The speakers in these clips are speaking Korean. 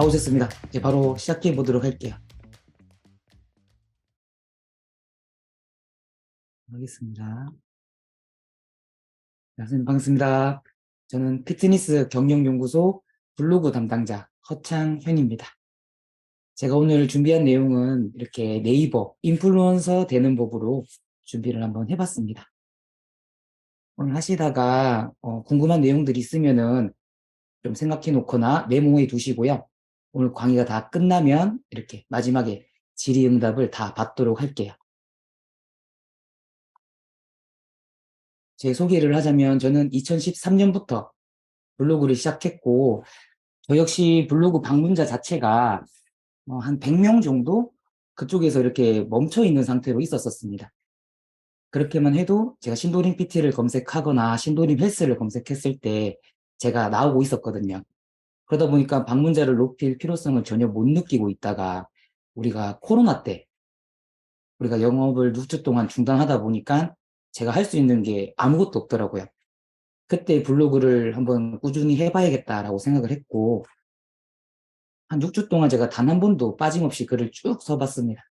다 오셨습니다. 이제 바로 시작해 보도록 할게요. 알겠습니다. 네, 선생님 반갑습니다. 저는 피트니스 경영연구소 블로그 담당자 허창현입니다. 제가 오늘 준비한 내용은 이렇게 네이버 인플루언서 되는 법으로 준비를 한번 해봤습니다. 오늘 하시다가 궁금한 내용들이 있으면은 좀 생각해 놓거나 메모해 두시고요. 오늘 강의가 다 끝나면 이렇게 마지막에 질의응답을 다 받도록 할게요. 제 소개를 하자면 저는 2013년부터 블로그를 시작했고, 저 역시 블로그 방문자 자체가 한 100명 정도 그쪽에서 이렇게 멈춰 있는 상태로 있었습니다. 그렇게만 해도 제가 신도림 PT를 검색하거나 신도림 헬스를 검색했을 때 제가 나오고 있었거든요. 그러다 보니까 방문자를 높일 필요성을 전혀 못 느끼고 있다가 우리가 코로나 때 우리가 영업을 6주 동안 중단하다 보니까 제가 할 수 있는 게 아무것도 없더라고요. 그때 블로그를 한번 꾸준히 해봐야겠다라고 생각을 했고, 한 6주 동안 제가 단 한 번도 빠짐없이 글을 쭉 써봤습니다.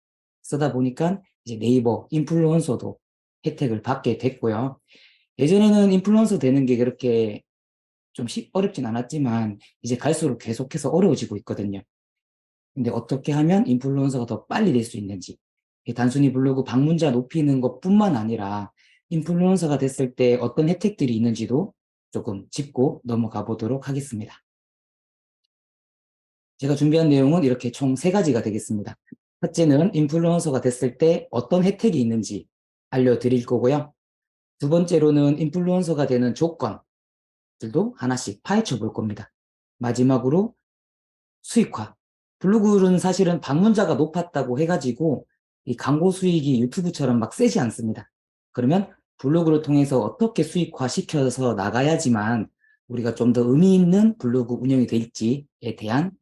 쓰다 보니까 이제 네이버 인플루언서도 혜택을 받게 됐고요. 예전에는 인플루언서 되는 게 그렇게 좀 어렵진 않았지만 이제 갈수록 계속해서 어려워지고 있거든요. 근데 어떻게 하면 인플루언서가 더 빨리 될 수 있는지, 단순히 블로그 방문자 높이는 것뿐만 아니라 인플루언서가 됐을 때 어떤 혜택들이 있는지도 조금 짚고 넘어가 보도록 하겠습니다. 제가 준비한 내용은 이렇게 총 3가지가 되겠습니다. 첫째는 인플루언서가 됐을 때 어떤 혜택이 있는지 알려드릴 거고요. 두 번째로는 인플루언서가 되는 조건들도 하나씩 파헤쳐 볼 겁니다. 마지막으로 수익화. 블로그는 사실은 방문자가 높았다고 해가지고 이 광고 수익이 유튜브처럼 막 세지 않습니다. 그러면 블로그를 통해서 어떻게 수익화 시켜서 나가야지만 우리가 좀 더 의미 있는 블로그 운영이 될지에 대한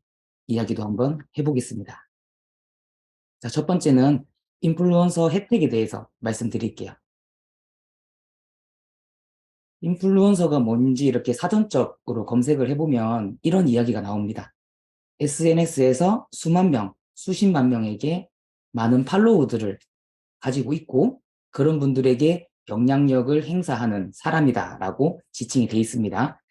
이야기도 한번 해보겠습니다. 자, 첫 번째는 인플루언서 혜택에 대해서 말씀드릴게요. 인플루언서가 뭔지 이렇게 사전적으로 검색을 해보면 이런 이야기가 나옵니다. SNS에서 수만 명, 수십만 명에게 많은 팔로워들을 가지고 있고 그런 분들에게 영향력을 행사하는 사람이다라고 지칭이 되어 있습니다.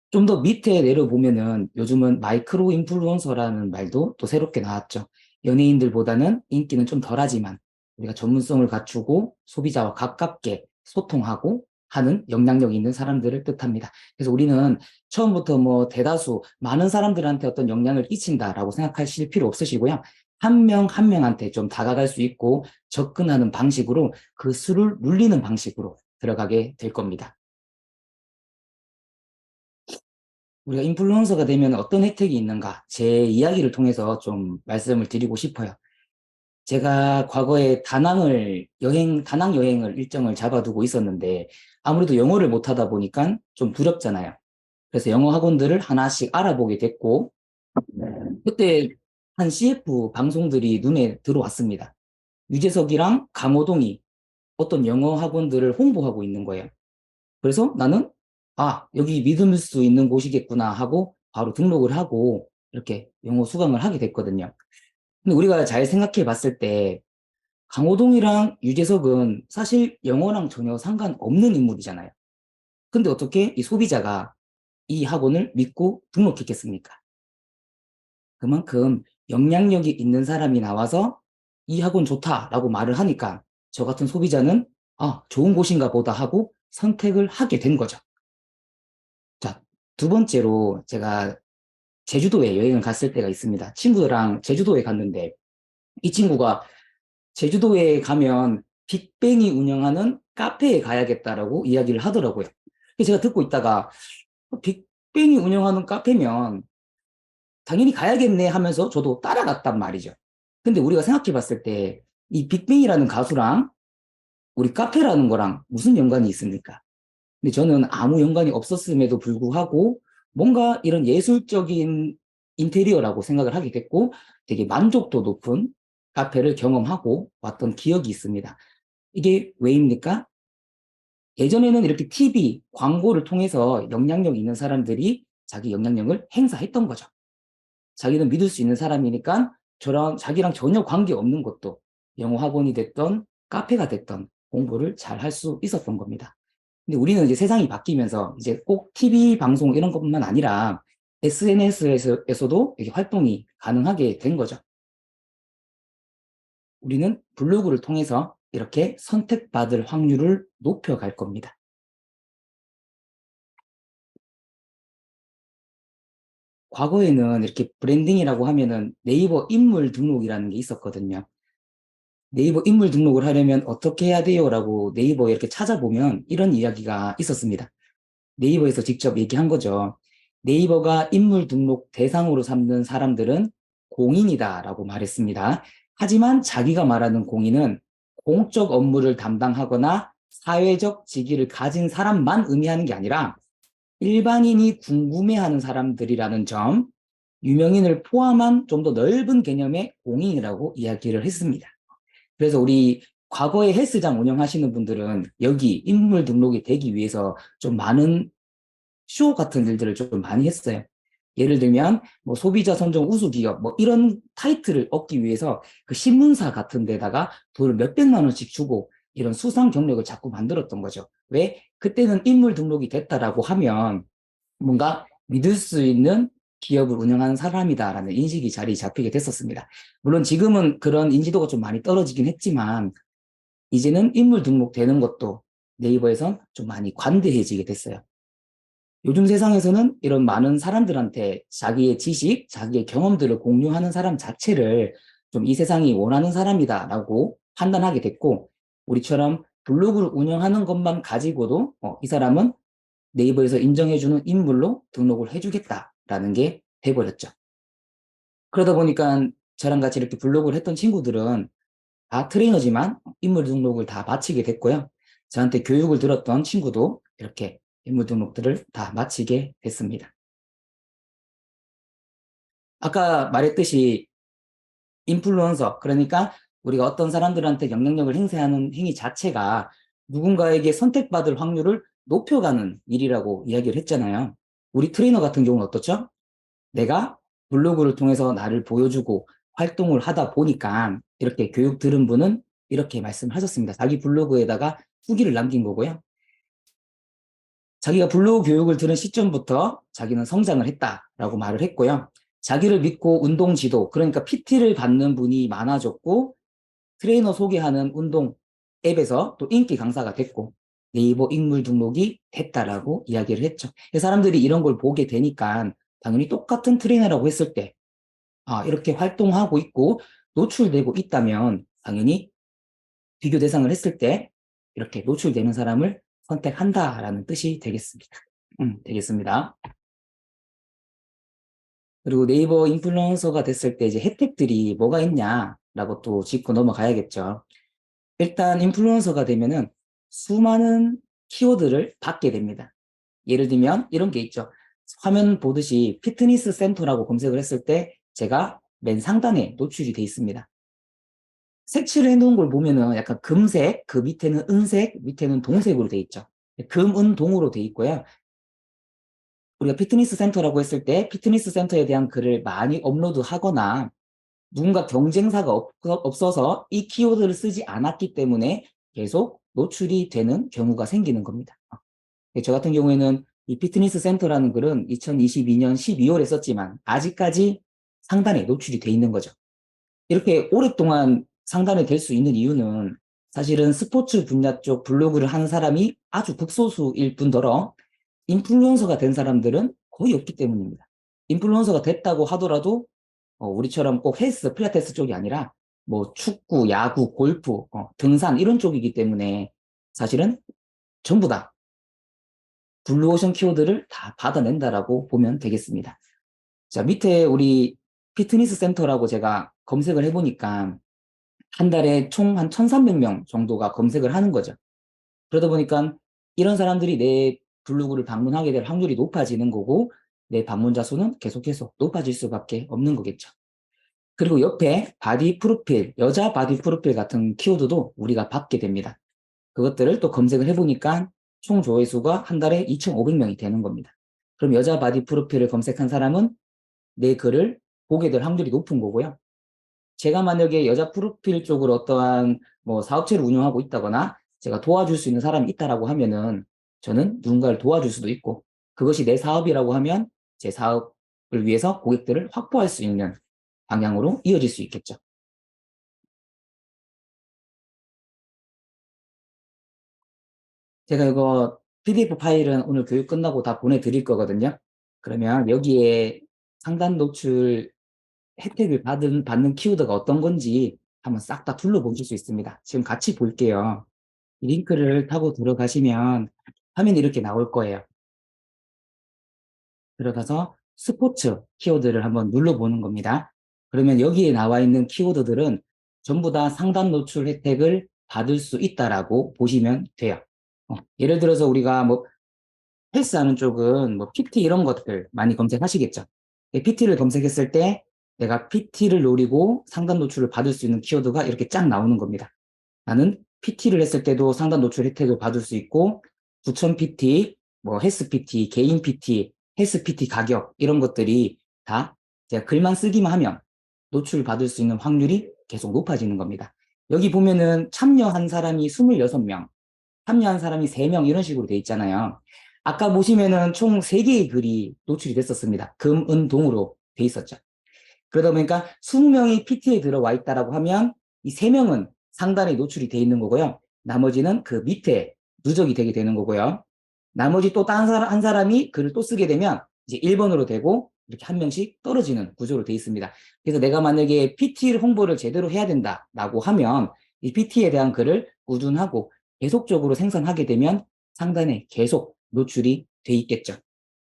좀 더 밑에 내려보면은 요즘은 마이크로 인플루언서라는 말도 또 새롭게 나왔죠. 연예인들보다는 인기는 좀 덜하지만 우리가 전문성을 갖추고 소비자와 가깝게 소통하고 하는 영향력 있는 사람들을 뜻합니다. 그래서 우리는 처음부터 뭐 대다수 많은 사람들한테 어떤 영향을 끼친다라고 생각하실 필요 없으시고요. 한 명 한 명한테 좀 다가갈 수 있고 접근하는 방식으로 그 수를 눌리는 방식으로 들어가게 될 겁니다. 우리가 인플루언서가 되면 어떤 혜택이 있는가? 제 이야기를 통해서 좀 말씀을 드리고 싶어요. 제가 과거에 다낭 여행을 일정을 잡아두고 있었는데 아무래도 영어를 못하다 보니까 좀 두렵잖아요. 그래서 영어 학원들을 하나씩 알아보게 됐고 그때 한 CF 방송들이 눈에 들어왔습니다. 유재석이랑 강호동이 어떤 영어 학원들을 홍보하고 있는 거예요. 그래서 나는 여기 믿을 수 있는 곳이겠구나 하고 바로 등록을 하고 이렇게 영어 수강을 하게 됐거든요. 근데 우리가 잘 생각해 봤을 때 강호동이랑 유재석은 사실 영어랑 전혀 상관없는 인물이잖아요. 근데 어떻게 이 소비자가 이 학원을 믿고 등록했겠습니까? 그만큼 영향력이 있는 사람이 나와서 이 학원 좋다라고 말을 하니까 저 같은 소비자는 좋은 곳인가 보다 하고 선택을 하게 된 거죠. 자, 두 번째로 제가 제주도에 여행을 갔을 때가 있습니다. 친구랑 제주도에 갔는데 이 친구가 제주도에 가면 빅뱅이 운영하는 카페에 가야겠다라고 이야기를 하더라고요. 제가 듣고 있다가 빅뱅이 운영하는 카페면 당연히 가야겠네 하면서 저도 따라갔단 말이죠. 근데 우리가 생각해 봤을 때 이 빅뱅이라는 가수랑 우리 카페라는 거랑 무슨 연관이 있습니까? 근데 저는 아무 연관이 없었음에도 불구하고 뭔가 이런 예술적인 인테리어라고 생각을 하게 됐고 되게 만족도 높은 카페를 경험하고 왔던 기억이 있습니다. 이게 왜입니까? 예전에는 이렇게 TV, 광고를 통해서 영향력 있는 사람들이 자기 영향력을 행사했던 거죠. 자기는 믿을 수 있는 사람이니까 저랑 자기랑 전혀 관계없는 것도 영어 학원이 됐던 카페가 됐던 공부를 잘 할 수 있었던 겁니다. 근데 우리는 이제 세상이 바뀌면서 이제 꼭 TV 방송 이런 것뿐만 아니라 SNS에서도 이렇게 활동이 가능하게 된 거죠. 우리는 블로그를 통해서 이렇게 선택받을 확률을 높여갈 겁니다. 과거에는 이렇게 브랜딩이라고 하면은 네이버 인물 등록이라는 게 있었거든요. 네이버 인물 등록을 하려면 어떻게 해야 돼요? 라고 네이버에 이렇게 찾아보면 이런 이야기가 있었습니다. 네이버에서 직접 얘기한 거죠. 네이버가 인물 등록 대상으로 삼는 사람들은 공인이다라고 말했습니다. 하지만 자기가 말하는 공인은 공적 업무를 담당하거나 사회적 직위를 가진 사람만 의미하는 게 아니라 일반인이 궁금해하는 사람들이라는 점, 유명인을 포함한 좀 더 넓은 개념의 공인이라고 이야기를 했습니다. 그래서 우리 과거에 헬스장 운영하시는 분들은 여기 인물 등록이 되기 위해서 좀 많은 쇼 같은 일들을 좀 많이 했어요. 예를 들면 뭐 소비자 선정 우수 기업 뭐 이런 타이틀을 얻기 위해서 그 신문사 같은 데다가 돈을 몇백만 원씩 주고 이런 수상 경력을 자꾸 만들었던 거죠. 왜? 그때는 인물 등록이 됐다라고 하면 뭔가 믿을 수 있는 기업을 운영하는 사람이다라는 인식이 자리 잡히게 됐었습니다. 물론 지금은 그런 인지도가 좀 많이 떨어지긴 했지만 이제는 인물 등록되는 것도 네이버에선 좀 많이 관대해지게 됐어요. 요즘 세상에서는 이런 많은 사람들한테 자기의 지식, 자기의 경험들을 공유하는 사람 자체를 좀 이 세상이 원하는 사람이다라고 판단하게 됐고, 우리처럼 블로그를 운영하는 것만 가지고도 이 사람은 네이버에서 인정해주는 인물로 등록을 해주겠다라는 게 돼버렸죠. 그러다 보니까 저랑 같이 이렇게 블로그를 했던 친구들은 다 트레이너지만 인물 등록을 다 마치게 됐고요. 저한테 교육을 들었던 친구도 이렇게 인물 등록들을 다 마치게 됐습니다. 아까 말했듯이 인플루언서, 그러니까 우리가 어떤 사람들한테 영향력을 행사하는 행위 자체가 누군가에게 선택받을 확률을 높여가는 일이라고 이야기를 했잖아요. 우리 트레이너 같은 경우는 어떻죠? 내가 블로그를 통해서 나를 보여주고 활동을 하다 보니까 이렇게 교육 들은 분은 이렇게 말씀하셨습니다. 자기 블로그에다가 후기를 남긴 거고요. 자기가 블로그 교육을 들은 시점부터 자기는 성장을 했다라고 말을 했고요. 자기를 믿고 운동 지도, 그러니까 PT를 받는 분이 많아졌고, 트레이너 소개하는 운동 앱에서 또 인기 강사가 됐고, 네이버 인물 등록이 됐다라고 이야기를 했죠. 사람들이 이런 걸 보게 되니까 당연히 똑같은 트레이너라고 했을 때, 이렇게 활동하고 있고 노출되고 있다면 당연히 비교 대상을 했을 때 이렇게 노출되는 사람을 선택한다라는 뜻이 되겠습니다. 되겠습니다. 그리고 네이버 인플루언서가 됐을 때 이제 혜택들이 뭐가 있냐라고 또 짚고 넘어가야겠죠. 일단 인플루언서가 되면은 수많은 키워드를 받게 됩니다. 예를 들면 이런 게 있죠. 화면 보듯이 피트니스 센터라고 검색을 했을 때 제가 맨 상단에 노출이 돼 있습니다. 색칠을 해놓은 걸 보면은 약간 금색, 그 밑에는 은색, 밑에는 동색으로 돼 있죠. 금, 은, 동으로 돼 있고요. 우리가 피트니스 센터라고 했을 때 피트니스 센터에 대한 글을 많이 업로드 하거나 누군가 경쟁사가 없어서 이 키워드를 쓰지 않았기 때문에 계속 노출이 되는 경우가 생기는 겁니다. 저 같은 경우에는 이 피트니스 센터라는 글은 2022년 12월에 썼지만 아직까지 상단에 노출이 돼 있는 거죠. 이렇게 오랫동안 상단에 될 수 있는 이유는 사실은 스포츠 분야 쪽 블로그를 하는 사람이 아주 극소수일 뿐더러 인플루언서가 된 사람들은 거의 없기 때문입니다. 인플루언서가 됐다고 하더라도 우리처럼 꼭 헬스, 필라테스 쪽이 아니라 뭐 축구, 야구, 골프, 등산 이런 쪽이기 때문에 사실은 전부 다 블루오션 키워드를 다 받아낸다라고 보면 되겠습니다. 자, 밑에 우리 피트니스 센터라고 제가 검색을 해보니까 한 달에 총 한 1,300명 정도가 검색을 하는 거죠. 그러다 보니까 이런 사람들이 내 블로그를 방문하게 될 확률이 높아지는 거고 내 방문자 수는 계속해서 높아질 수밖에 없는 거겠죠. 그리고 옆에 바디 프로필, 여자 바디 프로필 같은 키워드도 우리가 받게 됩니다. 그것들을 또 검색을 해보니까 총 조회수가 한 달에 2,500명이 되는 겁니다. 그럼 여자 바디 프로필을 검색한 사람은 내 글을 보게 될 확률이 높은 거고요. 제가 만약에 여자 프로필 쪽으로 어떠한 뭐 사업체를 운영하고 있다거나 제가 도와줄 수 있는 사람이 있다라고 하면은 저는 누군가를 도와줄 수도 있고, 그것이 내 사업이라고 하면 제 사업을 위해서 고객들을 확보할 수 있는 방향으로 이어질 수 있겠죠. 제가 이거 PDF 파일은 오늘 교육 끝나고 다 보내드릴 거거든요. 그러면 여기에 상단 노출 혜택을 받는 키워드가 어떤 건지 한번 싹 다 둘러보실 수 있습니다. 지금 같이 볼게요. 이 링크를 타고 들어가시면 화면이 이렇게 나올 거예요. 들어가서 스포츠 키워드를 한번 눌러보는 겁니다. 그러면 여기에 나와 있는 키워드들은 전부 다 상단 노출 혜택을 받을 수 있다라고 보시면 돼요. 예를 들어서 우리가 뭐 헬스하는 쪽은 뭐 PT 이런 것들 많이 검색하시겠죠. PT를 검색했을 때 내가 PT를 노리고 상단 노출을 받을 수 있는 키워드가 이렇게 쫙 나오는 겁니다. 나는 PT를 했을 때도 상단 노출 혜택을 받을 수 있고, 부천 PT, 뭐 헬스 PT, 개인 PT, 헬스 PT 가격 이런 것들이 다 제가 글만 쓰기만 하면 노출 받을 수 있는 확률이 계속 높아지는 겁니다. 여기 보면은 참여한 사람이 26명, 참여한 사람이 3명 이런 식으로 돼 있잖아요. 아까 보시면은 총 3개의 글이 노출이 됐었습니다. 금, 은, 동으로 돼 있었죠. 그러다 보니까 20명이 PT에 들어와 있다라고 하면 이 3명은 상단에 노출이 돼 있는 거고요. 나머지는 그 밑에 누적이 되게 되는 거고요. 나머지 또 다른 사람, 한 사람이 글을 또 쓰게 되면 이제 1번으로 되고 이렇게 한 명씩 떨어지는 구조로 돼 있습니다. 그래서 내가 만약에 PT 홍보를 제대로 해야 된다라고 하면 이 PT에 대한 글을 꾸준하고 계속적으로 생산하게 되면 상단에 계속 노출이 돼 있겠죠.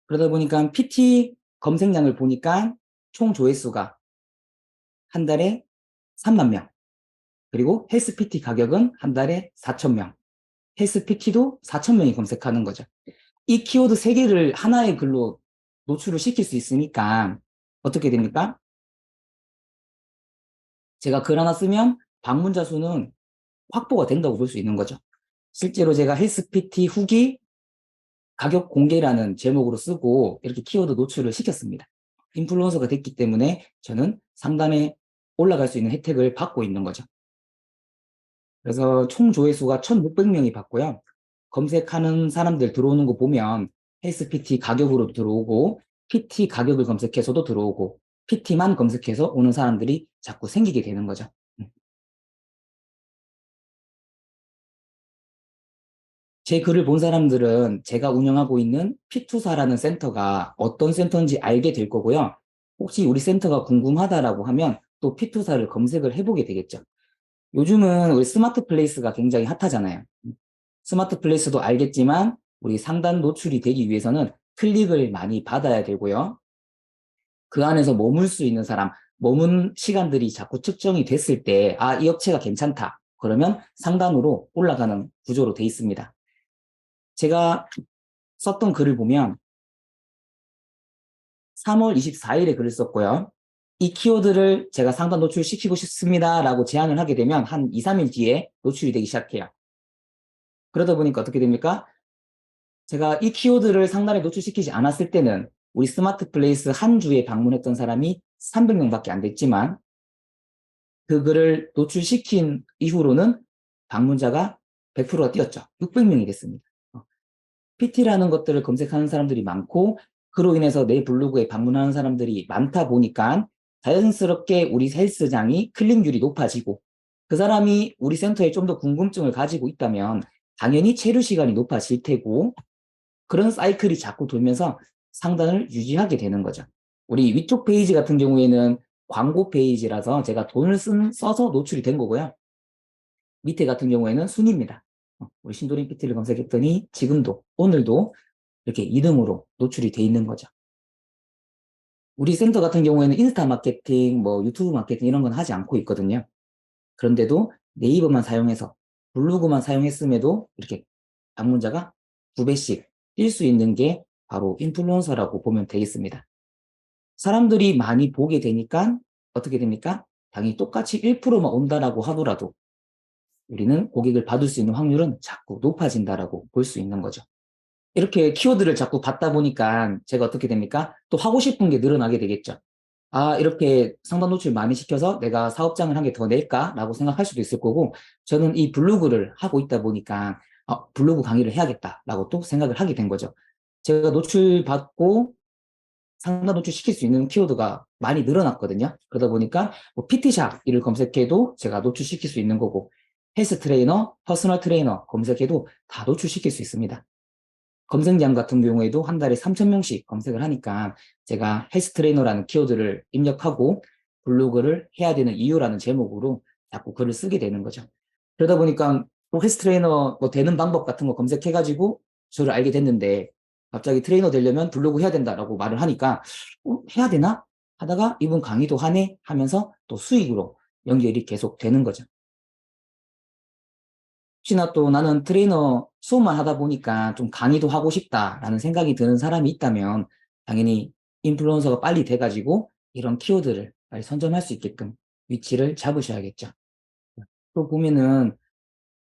그러다 보니까 PT 검색량을 보니까 총 조회수가 한 달에 3만 명, 그리고 헬스 PT 가격은 한 달에 4천 명, 헬스 PT도 4천 명이 검색하는 거죠. 이 키워드 3개를 하나의 글로 노출을 시킬 수 있으니까 어떻게 됩니까? 제가 글 하나 쓰면 방문자 수는 확보가 된다고 볼 수 있는 거죠. 실제로 제가 헬스 PT 후기 가격 공개라는 제목으로 쓰고 이렇게 키워드 노출을 시켰습니다. 인플루언서가 됐기 때문에 저는 상단에 올라갈 수 있는 혜택을 받고 있는 거죠. 그래서 총 조회수가 1,600명이 봤고요. 검색하는 사람들 들어오는 거 보면 헬스 PT 가격으로 들어오고, PT 가격을 검색해서도 들어오고, PT만 검색해서 오는 사람들이 자꾸 생기게 되는 거죠. 제 글을 본 사람들은 제가 운영하고 있는 피투사라는 센터가 어떤 센터인지 알게 될 거고요. 혹시 우리 센터가 궁금하다라고 하면 또 피투사를 검색을 해보게 되겠죠. 요즘은 우리 스마트 플레이스가 굉장히 핫하잖아요. 스마트 플레이스도 알겠지만 우리 상단 노출이 되기 위해서는 클릭을 많이 받아야 되고요. 그 안에서 머물 수 있는 사람, 머문 시간들이 자꾸 측정이 됐을 때, 아, 이 업체가 괜찮다. 그러면 상단으로 올라가는 구조로 돼 있습니다. 제가 썼던 글을 보면 3월 24일에 글을 썼고요. 이 키워드를 제가 상단 노출시키고 싶습니다라고 제안을 하게 되면 한 2, 3일 뒤에 노출이 되기 시작해요. 그러다 보니까 어떻게 됩니까? 제가 이 키워드를 상단에 노출시키지 않았을 때는 우리 스마트 플레이스 한 주에 방문했던 사람이 300명밖에 안 됐지만, 그 글을 노출시킨 이후로는 방문자가 100%가 뛰었죠. 600명이 됐습니다. PT라는 것들을 검색하는 사람들이 많고, 그로 인해서 내 블로그에 방문하는 사람들이 많다 보니까 자연스럽게 우리 헬스장이 클릭률이 높아지고, 그 사람이 우리 센터에 좀 더 궁금증을 가지고 있다면 당연히 체류 시간이 높아질 테고, 그런 사이클이 자꾸 돌면서 상단을 유지하게 되는 거죠. 우리 위쪽 페이지 같은 경우에는 광고 페이지라서 제가 돈을 써서 노출이 된 거고요. 밑에 같은 경우에는 순위입니다. 우리 신도림 PT를 검색했더니 지금도, 오늘도 이렇게 2등으로 노출이 돼 있는 거죠. 우리 센터 같은 경우에는 인스타 마케팅, 뭐 유튜브 마케팅 이런 건 하지 않고 있거든요. 그런데도 네이버만 사용해서, 블로그만 사용했음에도 이렇게 방문자가 2배씩 뛸 수 있는 게 바로 인플루언서라고 보면 되겠습니다. 사람들이 많이 보게 되니까 어떻게 됩니까? 당연히 똑같이 1%만 온다라고 하더라도 우리는 고객을 받을 수 있는 확률은 자꾸 높아진다라고 볼 수 있는 거죠. 이렇게 키워드를 자꾸 받다 보니까 제가 어떻게 됩니까? 또 하고 싶은 게 늘어나게 되겠죠. 아, 이렇게 상단 노출 많이 시켜서 내가 사업장을 한 개 더 낼까라고 생각할 수도 있을 거고, 저는 이 블로그를 하고 있다 보니까, 블로그 강의를 해야겠다라고 또 생각을 하게 된 거죠. 제가 노출 받고 상단 노출 시킬 수 있는 키워드가 많이 늘어났거든요. 그러다 보니까 뭐 PT샵 이를 검색해도 제가 노출시킬 수 있는 거고, 헬스 트레이너, 퍼스널 트레이너 검색해도 다 노출시킬 수 있습니다. 검색량 같은 경우에도 한 달에 3,000명씩 검색을 하니까 제가 헬스 트레이너라는 키워드를 입력하고 블로그를 해야 되는 이유라는 제목으로 자꾸 글을 쓰게 되는 거죠. 그러다 보니까 또 헬스 트레이너 뭐 되는 방법 같은 거 검색해가지고 저를 알게 됐는데 갑자기 트레이너 되려면 블로그 해야 된다라고 말을 하니까 해야 되나? 하다가 이분 강의도 하네 하면서 또 수익으로 연결이 계속 되는 거죠. 혹시나 또 나는 트레이너 수업만 하다 보니까 좀 강의도 하고 싶다라는 생각이 드는 사람이 있다면 당연히 인플루언서가 빨리 돼가지고 이런 키워드를 빨리 선점할 수 있게끔 위치를 잡으셔야겠죠. 또 보면은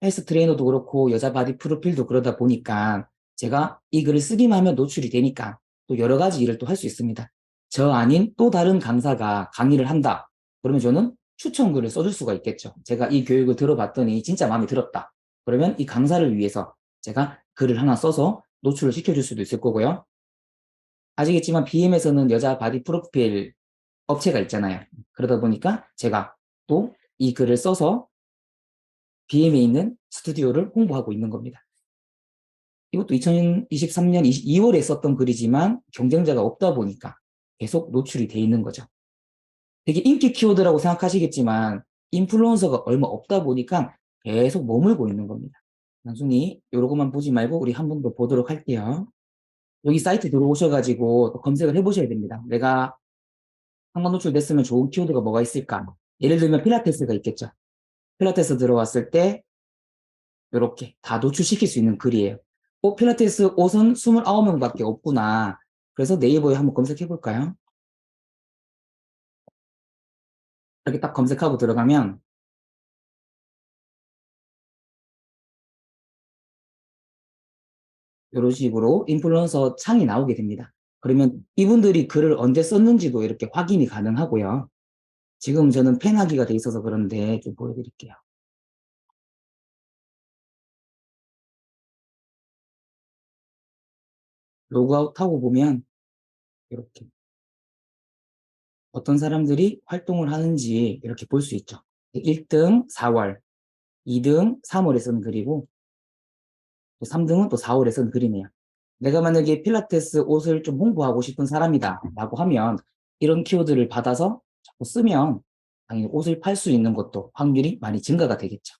헬스 트레이너도 그렇고 여자 바디 프로필도 그러다 보니까 제가 이 글을 쓰기만 하면 노출이 되니까 또 여러 가지 일을 또 할 수 있습니다. 저 아닌 또 다른 강사가 강의를 한다. 그러면 저는 추천글을 써줄 수가 있겠죠. 제가 이 교육을 들어봤더니 진짜 마음에 들었다. 그러면 이 강사를 위해서 제가 글을 하나 써서 노출을 시켜줄 수도 있을 거고요. 아시겠지만 BM에서는 여자 바디 프로필 업체가 있잖아요. 그러다 보니까 제가 또 이 글을 써서 BM에 있는 스튜디오를 홍보하고 있는 겁니다. 이것도 2023년 2월에 썼던 글이지만 경쟁자가 없다 보니까 계속 노출이 돼 있는 거죠. 되게 인기 키워드라고 생각하시겠지만 인플루언서가 얼마 없다 보니까 계속 머물고 있는 겁니다. 단순히 요러고만 보지 말고 우리 한 번 더 보도록 할게요. 여기 사이트 들어오셔가지고 검색을 해보셔야 됩니다. 내가 상관 노출됐으면 좋은 키워드가 뭐가 있을까? 예를 들면 필라테스가 있겠죠. 필라테스 들어왔을 때 이렇게 다 노출시킬 수 있는 글이에요. 필라테스 옷은 29명밖에 없구나. 그래서 네이버에 한번 검색해 볼까요? 이렇게 딱 검색하고 들어가면 이런 식으로 인플루언서 창이 나오게 됩니다. 그러면 이분들이 글을 언제 썼는지도 이렇게 확인이 가능하고요. 지금 저는 펜하기가 돼 있어서 그런데 좀 보여드릴게요. 로그아웃하고 보면 이렇게 어떤 사람들이 활동을 하는지 이렇게 볼 수 있죠. 1등 4월, 2등 3월에 쓴 글이고 또 3등은 또 4월에 쓴 글이네요. 내가 만약에 필라테스 옷을 좀 홍보하고 싶은 사람이다 라고 하면 이런 키워드를 받아서 자꾸 쓰면 당연히 옷을 팔 수 있는 것도 확률이 많이 증가가 되겠죠.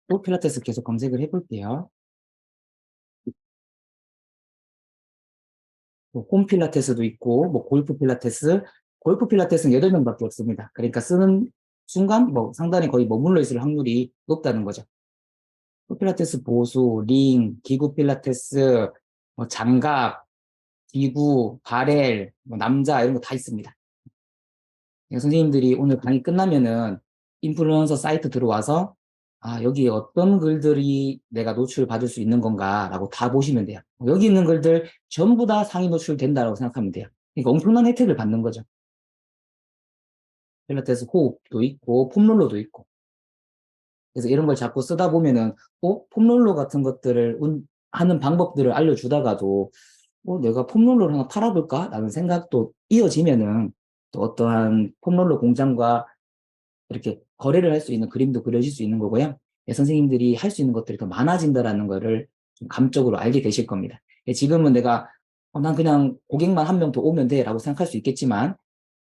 또 필라테스 계속 검색을 해볼게요. 홈 필라테스도 있고 뭐 골프 필라테스는 8명밖에 없습니다. 그러니까 쓰는 순간 뭐 상단에 거의 머물러 있을 확률이 높다는 거죠. 필라테스 보수, 링, 기구 필라테스, 뭐 장갑, 기구, 바렐, 뭐 남자 이런 거 다 있습니다. 선생님들이 오늘 강의 끝나면은 인플루언서 사이트 들어와서 여기 어떤 글들이 내가 노출 받을 수 있는 건가라고 다 보시면 돼요. 여기 있는 글들 전부 다 상위 노출 된다라고 생각하면 돼요. 그러니까 엄청난 혜택을 받는 거죠. 필라테스 호흡도 있고 폼롤러도 있고. 그래서 이런 걸 자꾸 쓰다 보면은 폼롤러 같은 것들을 하는 방법들을 알려주다가도 내가 폼롤러를 하나 팔아볼까? 라는 생각도 이어지면은 또 어떠한 폼롤러 공장과 이렇게 거래를 할 수 있는 그림도 그려질 수 있는 거고요. 선생님들이 할 수 있는 것들이 더 많아진다라는 거를 좀 감적으로 알게 되실 겁니다. 지금은 내가 난 그냥 고객만 한 명 더 오면 돼 라고 생각할 수 있겠지만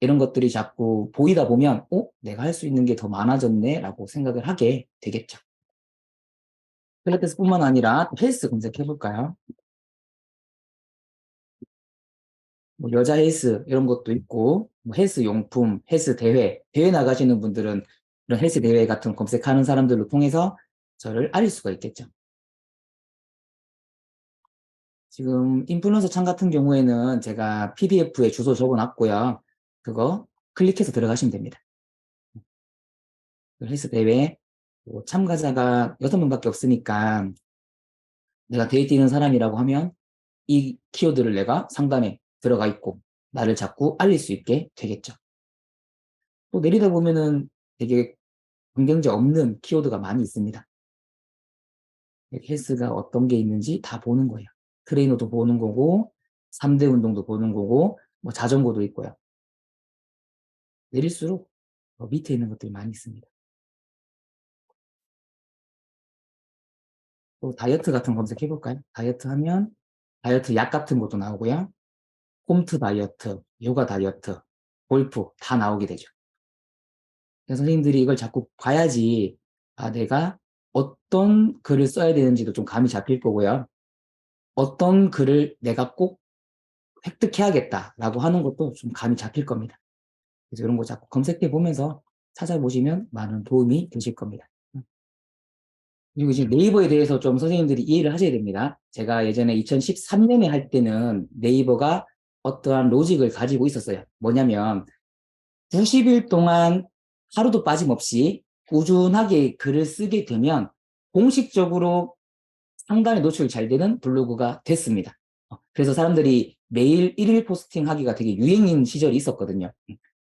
이런 것들이 자꾸 보이다 보면 내가 할 수 있는 게 더 많아졌네 라고 생각을 하게 되겠죠. 필라테스뿐만 아니라 헬스 검색해 볼까요? 뭐 여자 헬스 이런 것도 있고 뭐 헬스 용품, 헬스 대회 나가시는 분들은 이런 헬스 대회 같은 검색하는 사람들을 통해서 저를 알릴 수가 있겠죠. 지금 인플루언서 창 같은 경우에는 제가 PDF에 주소 적어놨고요. 그거 클릭해서 들어가시면 됩니다. 그 헬스 대회 뭐 참가자가 6명밖에 없으니까 내가 데이트 있는 사람이라고 하면 이 키워드를 내가 상단에 들어가 있고 나를 자꾸 알릴 수 있게 되겠죠. 또 내리다 보면은 되게 경쟁자 없는 키워드가 많이 있습니다. 헬스가 어떤 게 있는지 다 보는 거예요. 트레이너도 보는 거고 3대 운동도 보는 거고 뭐 자전거도 있고요. 내릴수록 밑에 있는 것들이 많이 있습니다. 또 다이어트 같은 거 검색해 볼까요? 다이어트 하면 다이어트 약 같은 것도 나오고요. 홈트 다이어트, 요가 다이어트, 골프 다 나오게 되죠. 그래서 선생님들이 이걸 자꾸 봐야지 내가 어떤 글을 써야 되는지도 좀 감이 잡힐 거고요. 어떤 글을 내가 꼭 획득해야겠다라고 하는 것도 좀 감이 잡힐 겁니다. 그래서 이런 거 자꾸 검색해 보면서 찾아보시면 많은 도움이 되실 겁니다. 그리고 지금 네이버에 대해서 좀 선생님들이 이해를 하셔야 됩니다. 제가 예전에 2013년에 할 때는 네이버가 어떠한 로직을 가지고 있었어요. 뭐냐면 90일 동안 하루도 빠짐없이 꾸준하게 글을 쓰게 되면 공식적으로 상단에 노출이 잘 되는 블로그가 됐습니다. 그래서 사람들이 매일 1일 포스팅 하기가 되게 유행인 시절이 있었거든요.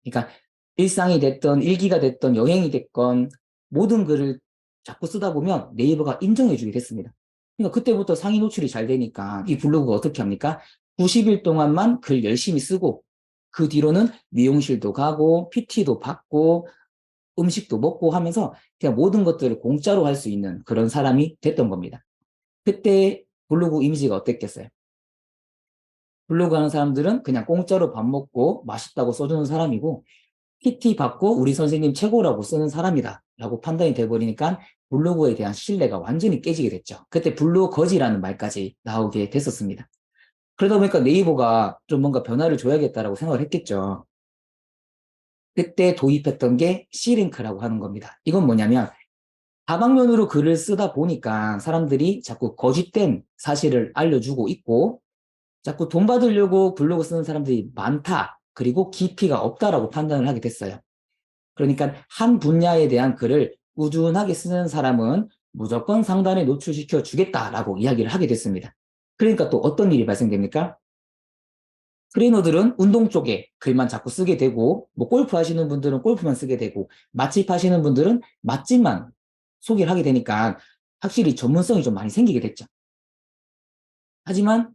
그러니까 일상이 됐던 일기가 됐던 여행이 됐건 모든 글을 자꾸 쓰다 보면 네이버가 인정해주게 됐습니다. 그러니까 그때부터 상위 노출이 잘 되니까 이 블로그가 어떻게 합니까? 90일 동안만 글 열심히 쓰고 그 뒤로는 미용실도 가고 PT도 받고 음식도 먹고 하면서 그냥 모든 것들을 공짜로 할 수 있는 그런 사람이 됐던 겁니다. 그때 블로그 이미지가 어땠겠어요? 블로그 하는 사람들은 그냥 공짜로 밥 먹고 맛있다고 써주는 사람이고 PT 받고 우리 선생님 최고라고 쓰는 사람이다 라고 판단이 돼버리니까 블로그에 대한 신뢰가 완전히 깨지게 됐죠. 그때 블로거지라는 말까지 나오게 됐었습니다. 그러다 보니까 네이버가 좀 뭔가 변화를 줘야겠다라고 생각을 했겠죠. 그때 도입했던 게 C링크라고 하는 겁니다. 이건 뭐냐면 다방면으로 글을 쓰다 보니까 사람들이 자꾸 거짓된 사실을 알려주고 있고 자꾸 돈 받으려고 블로그 쓰는 사람들이 많다. 그리고 깊이가 없다라고 판단을 하게 됐어요. 그러니까 한 분야에 대한 글을 꾸준하게 쓰는 사람은 무조건 상단에 노출시켜 주겠다라고 이야기를 하게 됐습니다. 그러니까 또 어떤 일이 발생됩니까? 트레이너들은 운동 쪽에 글만 자꾸 쓰게 되고, 뭐 골프 하시는 분들은 골프만 쓰게 되고, 맛집 하시는 분들은 맛집만 소개를 하게 되니까 확실히 전문성이 좀 많이 생기게 됐죠. 하지만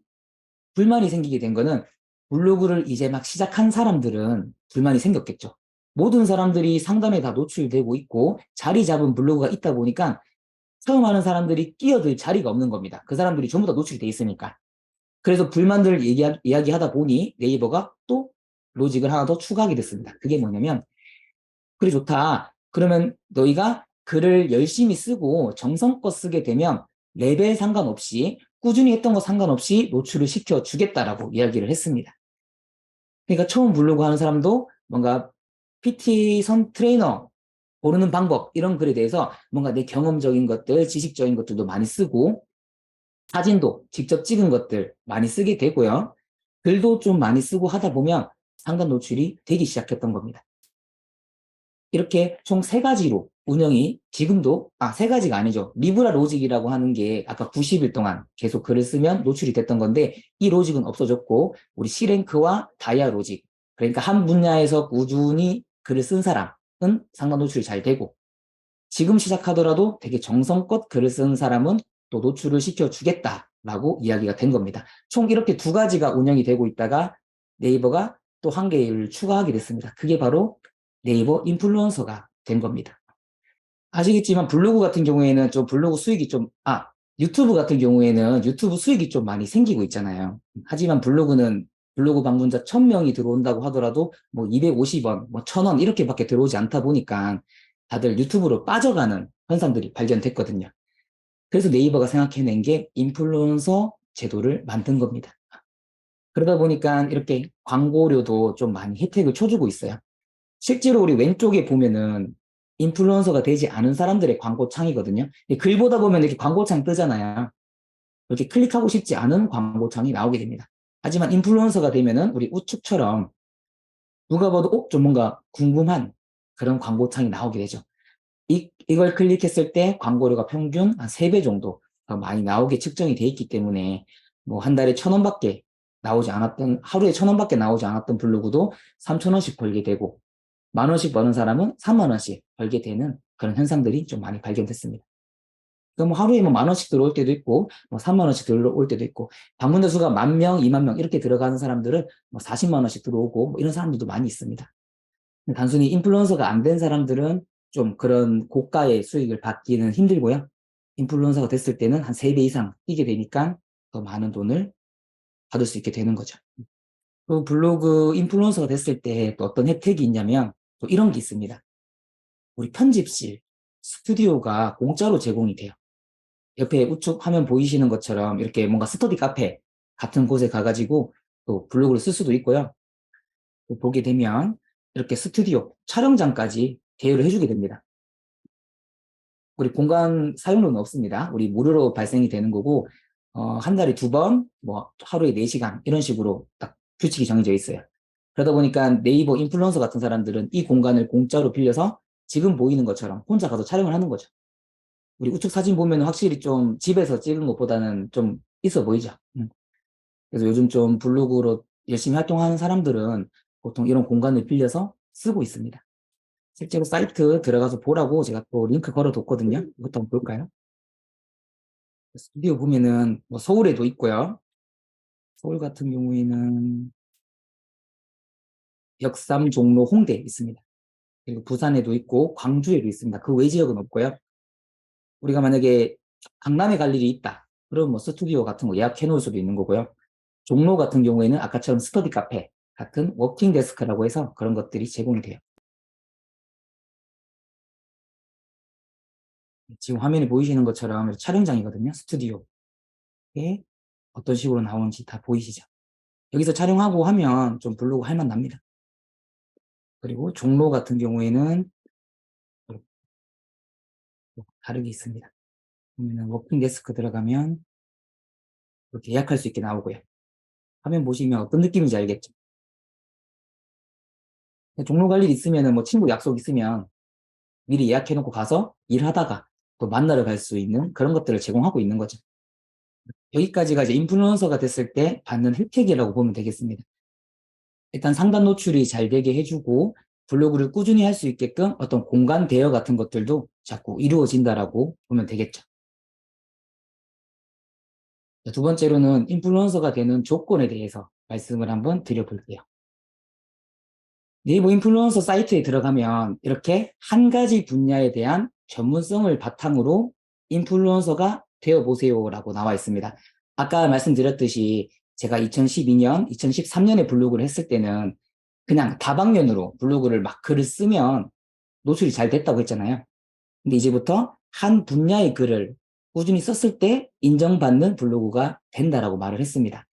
불만이 생기게 된 거는 블로그를 이제 막 시작한 사람들은 불만이 생겼겠죠. 모든 사람들이 상단에 다 노출되고 있고 자리 잡은 블로그가 있다 보니까 처음 하는 사람들이 끼어들 자리가 없는 겁니다. 그 사람들이 전부 다 노출이 돼 있으니까. 그래서 불만들을 이야기하다 보니 네이버가 또 로직을 하나 더 추가하게 됐습니다. 그게 뭐냐면 글이 좋다. 그러면 너희가 글을 열심히 쓰고 정성껏 쓰게 되면 레벨 상관없이 꾸준히 했던 거 상관없이 노출을 시켜 주겠다라고 이야기를 했습니다. 그러니까 처음 블로그 하는 사람도 뭔가 PT 선 트레이너 고르는 방법 이런 글에 대해서 뭔가 내 경험적인 것들, 지식적인 것들도 많이 쓰고 사진도 직접 찍은 것들 많이 쓰게 되고요. 글도 좀 많이 쓰고 하다 보면 상단 노출이 되기 시작했던 겁니다. 이렇게 총 세 가지로 운영이 지금도 세 가지가 아니죠. 리브라 로직이라고 하는 게 아까 90일 동안 계속 글을 쓰면 노출이 됐던 건데 이 로직은 없어졌고 우리 C랭크와 다이아 로직 그러니까 한 분야에서 꾸준히 글을 쓴 사람은 상단 노출이 잘 되고 지금 시작하더라도 되게 정성껏 글을 쓴 사람은 또 노출을 시켜주겠다라고 이야기가 된 겁니다. 총 이렇게 두 가지가 운영이 되고 있다가 네이버가 또 한 개를 추가하게 됐습니다. 그게 바로 네이버 인플루언서가 된 겁니다. 아시겠지만 블로그 같은 경우에는 좀 블로그 수익이 유튜브 같은 경우에는 유튜브 수익이 좀 많이 생기고 있잖아요. 하지만 블로그는 블로그 방문자 1000명이 들어온다고 하더라도 뭐 250원, 뭐 1000원 이렇게밖에 들어오지 않다 보니까 다들 유튜브로 빠져가는 현상들이 발견됐거든요. 그래서 네이버가 생각해낸 게 인플루언서 제도를 만든 겁니다. 그러다 보니까 이렇게 광고료도 좀 많이 혜택을 쳐주고 있어요. 실제로 우리 왼쪽에 보면은 인플루언서가 되지 않은 사람들의 광고창이거든요. 글 보다 보면 이렇게 광고창 뜨잖아요. 이렇게 클릭하고 싶지 않은 광고창이 나오게 됩니다. 하지만 인플루언서가 되면은 우리 우측처럼 누가 봐도 좀 뭔가 궁금한 그런 광고창이 나오게 되죠. 이걸 클릭했을 때 광고료가 평균 한 3배 정도 더 많이 나오게 측정이 돼 있기 때문에 뭐 한 달에 1,000원밖에 나오지 않았던, 하루에 1,000원밖에 나오지 않았던 블로그도 3,000원씩 벌게 되고, 10,000원씩 버는 사람은 30,000원씩 벌게 되는 그런 현상들이 좀 많이 발견됐습니다. 그럼 뭐 하루에 뭐 10,000원씩 들어올 때도 있고, 뭐 30,000원씩 들어올 때도 있고, 방문자 수가 10,000명, 20,000명 이렇게 들어가는 사람들은 뭐 400,000원씩 들어오고, 뭐 이런 사람들도 많이 있습니다. 단순히 인플루언서가 안 된 사람들은 좀 그런 고가의 수익을 받기는 힘들고요. 인플루언서가 됐을 때는 한 3배 이상 뛰게 되니까 더 많은 돈을 받을 수 있게 되는 거죠. 그 블로그 인플루언서가 됐을 때 또 어떤 혜택이 있냐면 또 이런 게 있습니다. 우리 편집실, 스튜디오가 공짜로 제공이 돼요. 옆에 우측 화면 보이시는 것처럼 이렇게 뭔가 스터디 카페 같은 곳에 가가지고 또 블로그를 쓸 수도 있고요. 또 보게 되면 이렇게 스튜디오, 촬영장까지 대여를 해주게 됩니다. 우리 공간 사용료는 없습니다. 우리 무료로 발생이 되는 거고, 한 달에 2번, 뭐, 하루에 4시간, 이런 식으로 딱 규칙이 정해져 있어요. 그러다 보니까 네이버 인플루언서 같은 사람들은 이 공간을 공짜로 빌려서 지금 보이는 것처럼 혼자 가서 촬영을 하는 거죠. 우리 우측 사진 보면 확실히 좀 집에서 찍은 것보다는 좀 있어 보이죠. 그래서 요즘 좀 블로그로 열심히 활동하는 사람들은 보통 이런 공간을 빌려서 쓰고 있습니다. 실제로 사이트 들어가서 보라고 제가 또 링크 걸어뒀거든요. 이것도 한번 볼까요? 스튜디오 보면은 뭐 서울에도 있고요. 서울 같은 경우에는 역삼, 종로, 홍대 있습니다. 그리고 부산에도 있고 광주에도 있습니다. 그 외 지역은 없고요. 우리가 만약에 강남에 갈 일이 있다. 그럼 뭐 스튜디오 같은 거 예약해 놓을 수도 있는 거고요. 종로 같은 경우에는 아까처럼 스터디 카페 같은 워킹 데스크라고 해서 그런 것들이 제공이 돼요. 지금 화면에 보이시는 것처럼 촬영장이거든요. 스튜디오에 어떤 식으로 나오는지 다 보이시죠? 여기서 촬영하고 하면 좀 블로그 할만 납니다. 그리고 종로 같은 경우에는 다르게 있습니다. 그러면 워킹 데스크 들어가면 이렇게 예약할 수 있게 나오고요. 화면 보시면 어떤 느낌인지 알겠죠? 종로 갈 일 있으면 뭐 친구 약속 있으면 미리 예약해 놓고 가서 일하다가 또 만나러 갈 수 있는 그런 것들을 제공하고 있는 거죠. 여기까지가 이제 인플루언서가 됐을 때 받는 혜택이라고 보면 되겠습니다. 일단 상단 노출이 잘 되게 해주고 블로그를 꾸준히 할 수 있게끔 어떤 공간 대여 같은 것들도 자꾸 이루어진다라고 보면 되겠죠. 두 번째로는 인플루언서가 되는 조건에 대해서 말씀을 한번 드려볼게요. 네이버 인플루언서 사이트에 들어가면 이렇게 한 가지 분야에 대한 전문성을 바탕으로 인플루언서가 되어보세요라고 나와 있습니다. 아까 말씀드렸듯이 제가 2012년, 2013년에 블로그를 했을 때는 그냥 다방면으로 블로그를 막 글을 쓰면 노출이 잘 됐다고 했잖아요. 근데 이제부터 한 분야의 글을 꾸준히 썼을 때 인정받는 블로그가 된다라고 말을 했습니다.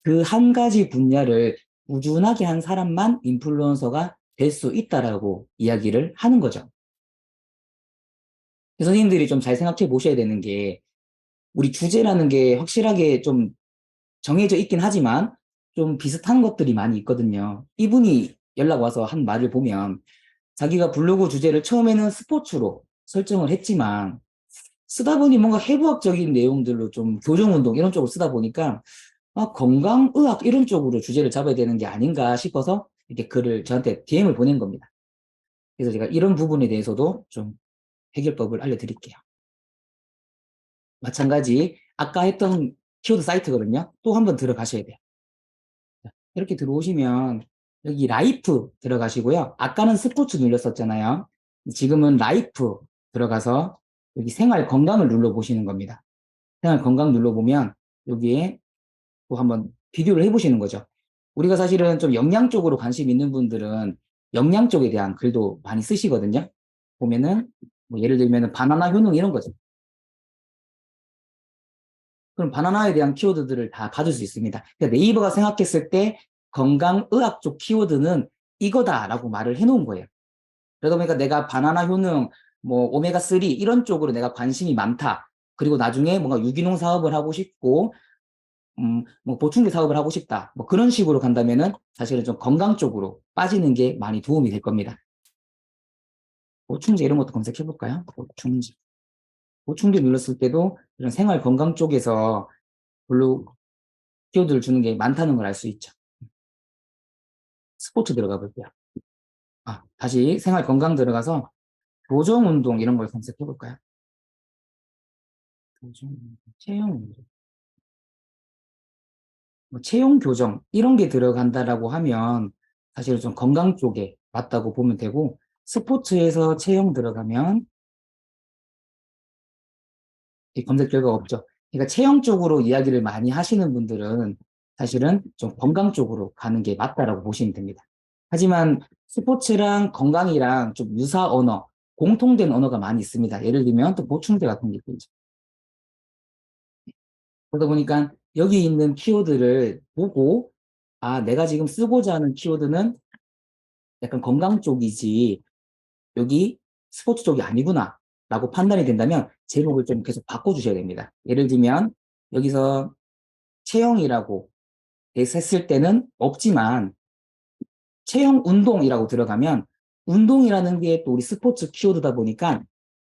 그 한 가지 분야를 꾸준하게 한 사람만 인플루언서가 될 수 있다라고 이야기를 하는 거죠. 선생님들이 좀 잘 생각해 보셔야 되는 게 우리 주제라는 게 확실하게 좀 정해져 있긴 하지만 좀 비슷한 것들이 많이 있거든요. 이분이 연락 와서 한 말을 보면 자기가 블로그 주제를 처음에는 스포츠로 설정을 했지만 쓰다 보니 뭔가 해부학적인 내용들로 좀 교정운동 이런 쪽으로 쓰다 보니까 건강의학 이런 쪽으로 주제를 잡아야 되는 게 아닌가 싶어서 이렇게 글을 저한테 DM을 보낸 겁니다. 그래서 제가 이런 부분에 대해서도 좀 해결법을 알려드릴게요. 마찬가지 아까 했던 키워드 사이트거든요. 또 한번 들어가셔야 돼요. 이렇게 들어오시면 여기 라이프 들어가시고요. 아까는 스포츠 눌렀었잖아요. 지금은 라이프 들어가서 여기 생활 건강을 눌러보시는 겁니다. 생활 건강 눌러보면 여기에 또 한번 비교를 해보시는 거죠. 우리가 사실은 좀 영양 쪽으로 관심 있는 분들은 영양 쪽에 대한 글도 많이 쓰시거든요. 보면은 뭐 예를 들면 바나나 효능 이런 거죠. 그럼 바나나에 대한 키워드들을 다 받을 수 있습니다. 그러니까 네이버가 생각했을 때 건강의학 쪽 키워드는 이거다라고 말을 해놓은 거예요. 그러다 보니까 내가 바나나 효능, 뭐 오메가3 이런 쪽으로 내가 관심이 많다. 그리고 나중에 뭔가 유기농 사업을 하고 싶고 뭐 보충제 사업을 하고 싶다. 뭐 그런 식으로 간다면은 사실은 좀 건강 쪽으로 빠지는 게 많이 도움이 될 겁니다. 보충제 이런 것도 검색해 볼까요? 보충제. 보충제 눌렀을 때도 이런 생활 건강 쪽에서 별로 키워드를 주는 게 많다는 걸 알 수 있죠. 스포츠 들어가 볼게요. 다시 생활 건강 들어가서 교정 운동 이런 걸 검색해 볼까요? 교정, 체형 운동. 뭐 체형 교정 이런 게 들어간다라고 하면 사실 좀 건강 쪽에 맞다고 보면 되고 스포츠에서 체형 들어가면 이 검색 결과가 없죠. 그러니까 체형 쪽으로 이야기를 많이 하시는 분들은 사실은 좀 건강 쪽으로 가는 게 맞다라고 보시면 됩니다. 하지만 스포츠랑 건강이랑 좀 유사 언어, 공통된 언어가 많이 있습니다. 예를 들면 또 보충제 같은 게 있죠. 그러다 보니까 여기 있는 키워드를 보고 내가 지금 쓰고자 하는 키워드는 약간 건강 쪽이지 여기 스포츠 쪽이 아니구나 라고 판단이 된다면 제목을 좀 계속 바꿔주셔야 됩니다. 예를 들면 여기서 체형이라고 했을 때는 없지만 체형 운동이라고 들어가면 운동이라는 게 또 우리 스포츠 키워드다 보니까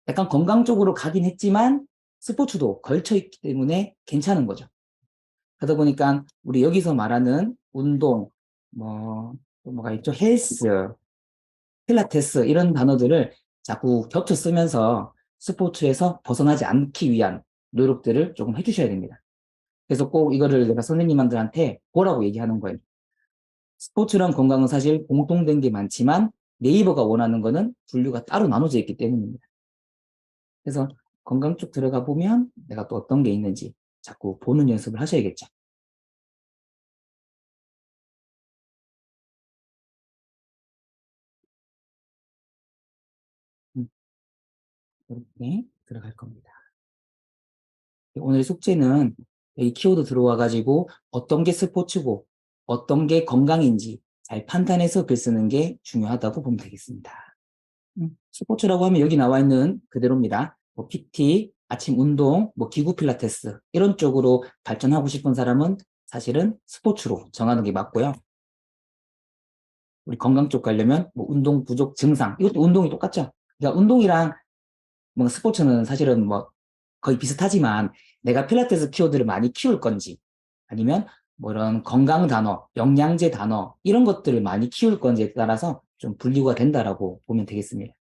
약간 건강 쪽으로 가긴 했지만 스포츠도 걸쳐있기 때문에 괜찮은 거죠. 그러다 보니까 우리 여기서 말하는 운동, 뭐가 있죠? 헬스, 필라테스 이런 단어들을 자꾸 겹쳐 쓰면서 스포츠에서 벗어나지 않기 위한 노력들을 조금 해주셔야 됩니다. 그래서 꼭 이거를 내가 선생님들한테 보라고 얘기하는 거예요. 스포츠랑 건강은 사실 공통된 게 많지만 네이버가 원하는 거는 분류가 따로 나눠져 있기 때문입니다. 그래서 건강 쪽 들어가 보면 내가 또 어떤 게 있는지 자꾸 보는 연습을 하셔야겠죠. 음, 이렇게 들어갈 겁니다. 오늘 숙제는 이 키워드 들어와가지고 어떤 게 스포츠고 어떤 게 건강인지 잘 판단해서 글 쓰는 게 중요하다고 보면 되겠습니다. 스포츠라고 하면 여기 나와 있는 그대로입니다. 뭐 PT, 아침 운동, 뭐 기구 필라테스 이런 쪽으로 발전하고 싶은 사람은 사실은 스포츠로 정하는 게 맞고요. 우리 건강 쪽 가려면 뭐 운동 부족 증상 이것도 운동이 똑같죠. 그러니까 운동이랑 뭐 스포츠는 사실은 뭐 거의 비슷하지만 내가 필라테스 키워드를 많이 키울 건지 아니면 뭐 이런 건강 단어, 영양제 단어 이런 것들을 많이 키울 건지에 따라서 좀 분류가 된다라고 보면 되겠습니다.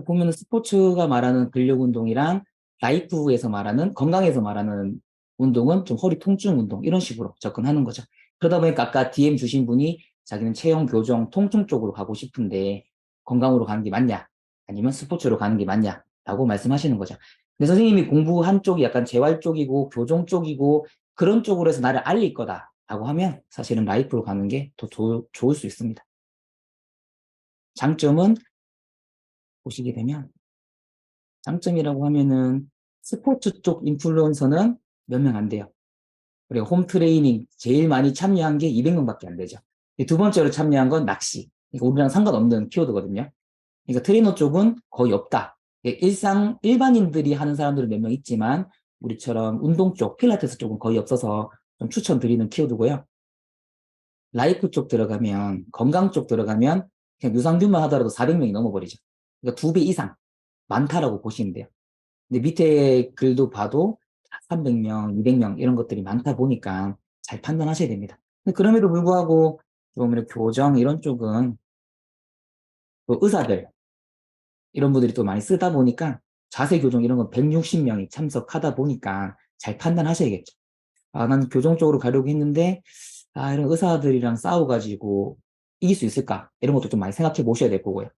보면은 스포츠가 말하는 근력 운동이랑 라이프에서 말하는 건강에서 말하는 운동은 좀 허리 통증 운동 이런 식으로 접근하는 거죠. 그러다 보니까 아까 DM 주신 분이 자기는 체형 교정 통증 쪽으로 가고 싶은데 건강으로 가는 게 맞냐 아니면 스포츠로 가는 게 맞냐라고 말씀하시는 거죠. 근데 선생님이 공부한 쪽이 약간 재활 쪽이고 교정 쪽이고 그런 쪽으로 해서 나를 알릴 거다라고 하면 사실은 라이프로 가는 게 더 좋을 수 있습니다. 장점은 보시게 되면 장점이라고 하면은 스포츠 쪽 인플루언서는 몇 명 안 돼요. 그리고 홈 트레이닝 제일 많이 참여한 게 200명밖에 안 되죠. 두 번째로 참여한 건 낚시. 그러니까 우리랑 상관없는 키워드거든요. 그러니까 트레이너 쪽은 거의 없다. 일반인들이 하는 사람들은 몇 명 있지만 우리처럼 운동 쪽, 필라테스 쪽은 거의 없어서 좀 추천드리는 키워드고요. 라이프 쪽 들어가면, 건강 쪽 들어가면 그냥 유산균만 하더라도 400명이 넘어버리죠. 그러니까 2배 이상 많다라고 보시면 돼요. 근데 밑에 글도 봐도 300명, 200명 이런 것들이 많다 보니까 잘 판단하셔야 됩니다. 근데 그럼에도 불구하고 좀 이렇게 교정 이런 쪽은 또 의사들 이런 분들이 또 많이 쓰다 보니까 자세 교정 이런 건 160명이 참석하다 보니까 잘 판단하셔야겠죠. 난 교정 쪽으로 가려고 했는데 이런 의사들이랑 싸워가지고 이길 수 있을까? 이런 것도 좀 많이 생각해 보셔야 될 거고요.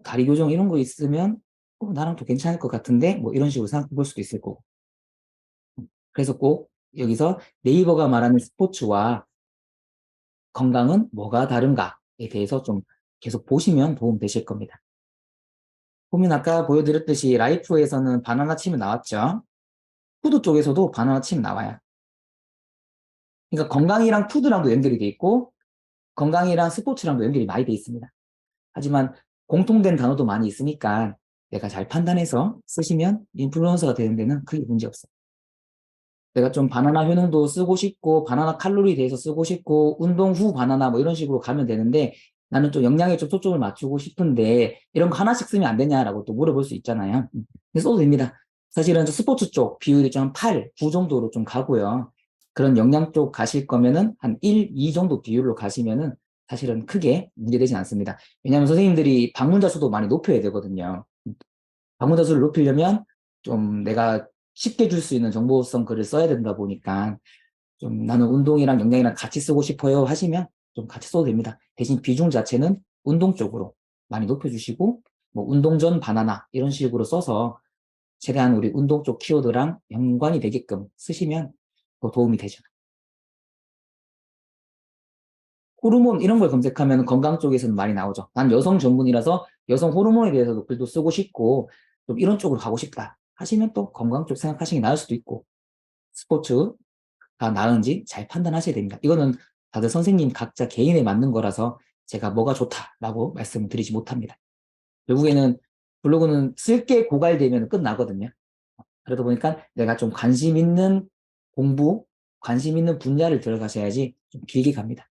다리 교정 이런 거 있으면 나랑 또 괜찮을 것 같은데 뭐 이런 식으로 생각해 볼 수도 있을 거고. 그래서 꼭 여기서 네이버가 말하는 스포츠와 건강은 뭐가 다른가에 대해서 좀 계속 보시면 도움 되실 겁니다. 보면 아까 보여드렸듯이 라이프에서는 바나나 침이 나왔죠. 푸드 쪽에서도 바나나 침 나와요. 그러니까 건강이랑 푸드랑도 연결이 돼 있고 건강이랑 스포츠랑도 연결이 많이 돼 있습니다. 하지만 공통된 단어도 많이 있으니까 내가 잘 판단해서 쓰시면 인플루언서가 되는 데는 크게 문제 없어요. 내가 좀 바나나 효능도 쓰고 싶고 바나나 칼로리에 대해서 쓰고 싶고 운동 후 바나나 뭐 이런 식으로 가면 되는데 나는 좀 영양에 좀 초점을 맞추고 싶은데 이런 거 하나씩 쓰면 안 되냐라고 또 물어볼 수 있잖아요. 근데 써도 됩니다. 사실은 스포츠 쪽 비율이 좀 한 8, 9 정도로 좀 가고요. 그런 영양 쪽 가실 거면은 한 1, 2 정도 비율로 가시면은 사실은 크게 문제되진 않습니다. 왜냐하면 선생님들이 방문자 수도 많이 높여야 되거든요. 방문자 수를 높이려면 좀 내가 쉽게 줄 수 있는 정보성 글을 써야 된다 보니까 좀 나는 운동이랑 영양이랑 같이 쓰고 싶어요 하시면 좀 같이 써도 됩니다. 대신 비중 자체는 운동 쪽으로 많이 높여주시고 뭐 운동 전 바나나 이런 식으로 써서 최대한 우리 운동 쪽 키워드랑 연관이 되게끔 쓰시면 더 도움이 되죠. 호르몬 이런 걸 검색하면 건강 쪽에서는 많이 나오죠. 난 여성 전문이라서 여성 호르몬에 대해서도 글도 쓰고 싶고 좀 이런 쪽으로 가고 싶다 하시면 또 건강 쪽 생각하시는 게 나을 수도 있고 스포츠가 나은지 잘 판단하셔야 됩니다. 이거는 다들 선생님 각자 개인에 맞는 거라서 제가 뭐가 좋다라고 말씀을 드리지 못합니다. 결국에는 블로그는 쓸 게 고갈되면 끝나거든요. 그러다 보니까 내가 좀 관심 있는 공부, 관심 있는 분야를 들어가셔야지 좀 길게 갑니다.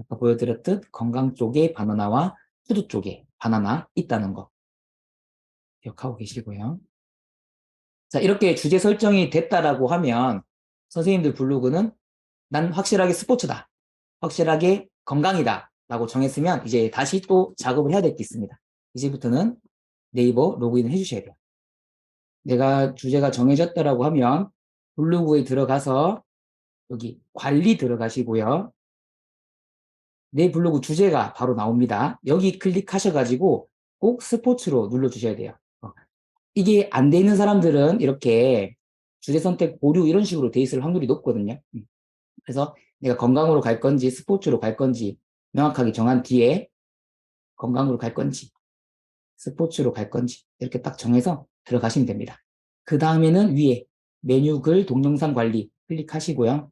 아까 보여드렸듯 건강 쪽에 바나나와 푸드 쪽에 바나나 있다는 거 기억하고 계시고요. 자, 이렇게 주제 설정이 됐다라고 하면 선생님들 블로그는 난 확실하게 스포츠다. 확실하게 건강이다. 라고 정했으면 이제 다시 또 작업을 해야 될 게 있습니다. 이제부터는 네이버 로그인을 해주셔야 돼요. 내가 주제가 정해졌다라고 하면 블로그에 들어가서 여기 관리 들어가시고요. 내 블로그 주제가 바로 나옵니다. 여기 클릭하셔가지고 꼭 스포츠로 눌러주셔야 돼요. 이게 안 돼 있는 사람들은 이렇게 주제 선택 보류 이런 식으로 돼 있을 확률이 높거든요. 그래서 내가 건강으로 갈 건지 스포츠로 갈 건지 명확하게 정한 뒤에 건강으로 갈 건지 스포츠로 갈 건지 이렇게 딱 정해서 들어가시면 됩니다. 그 다음에는 위에 메뉴 글 동영상 관리 클릭하시고요.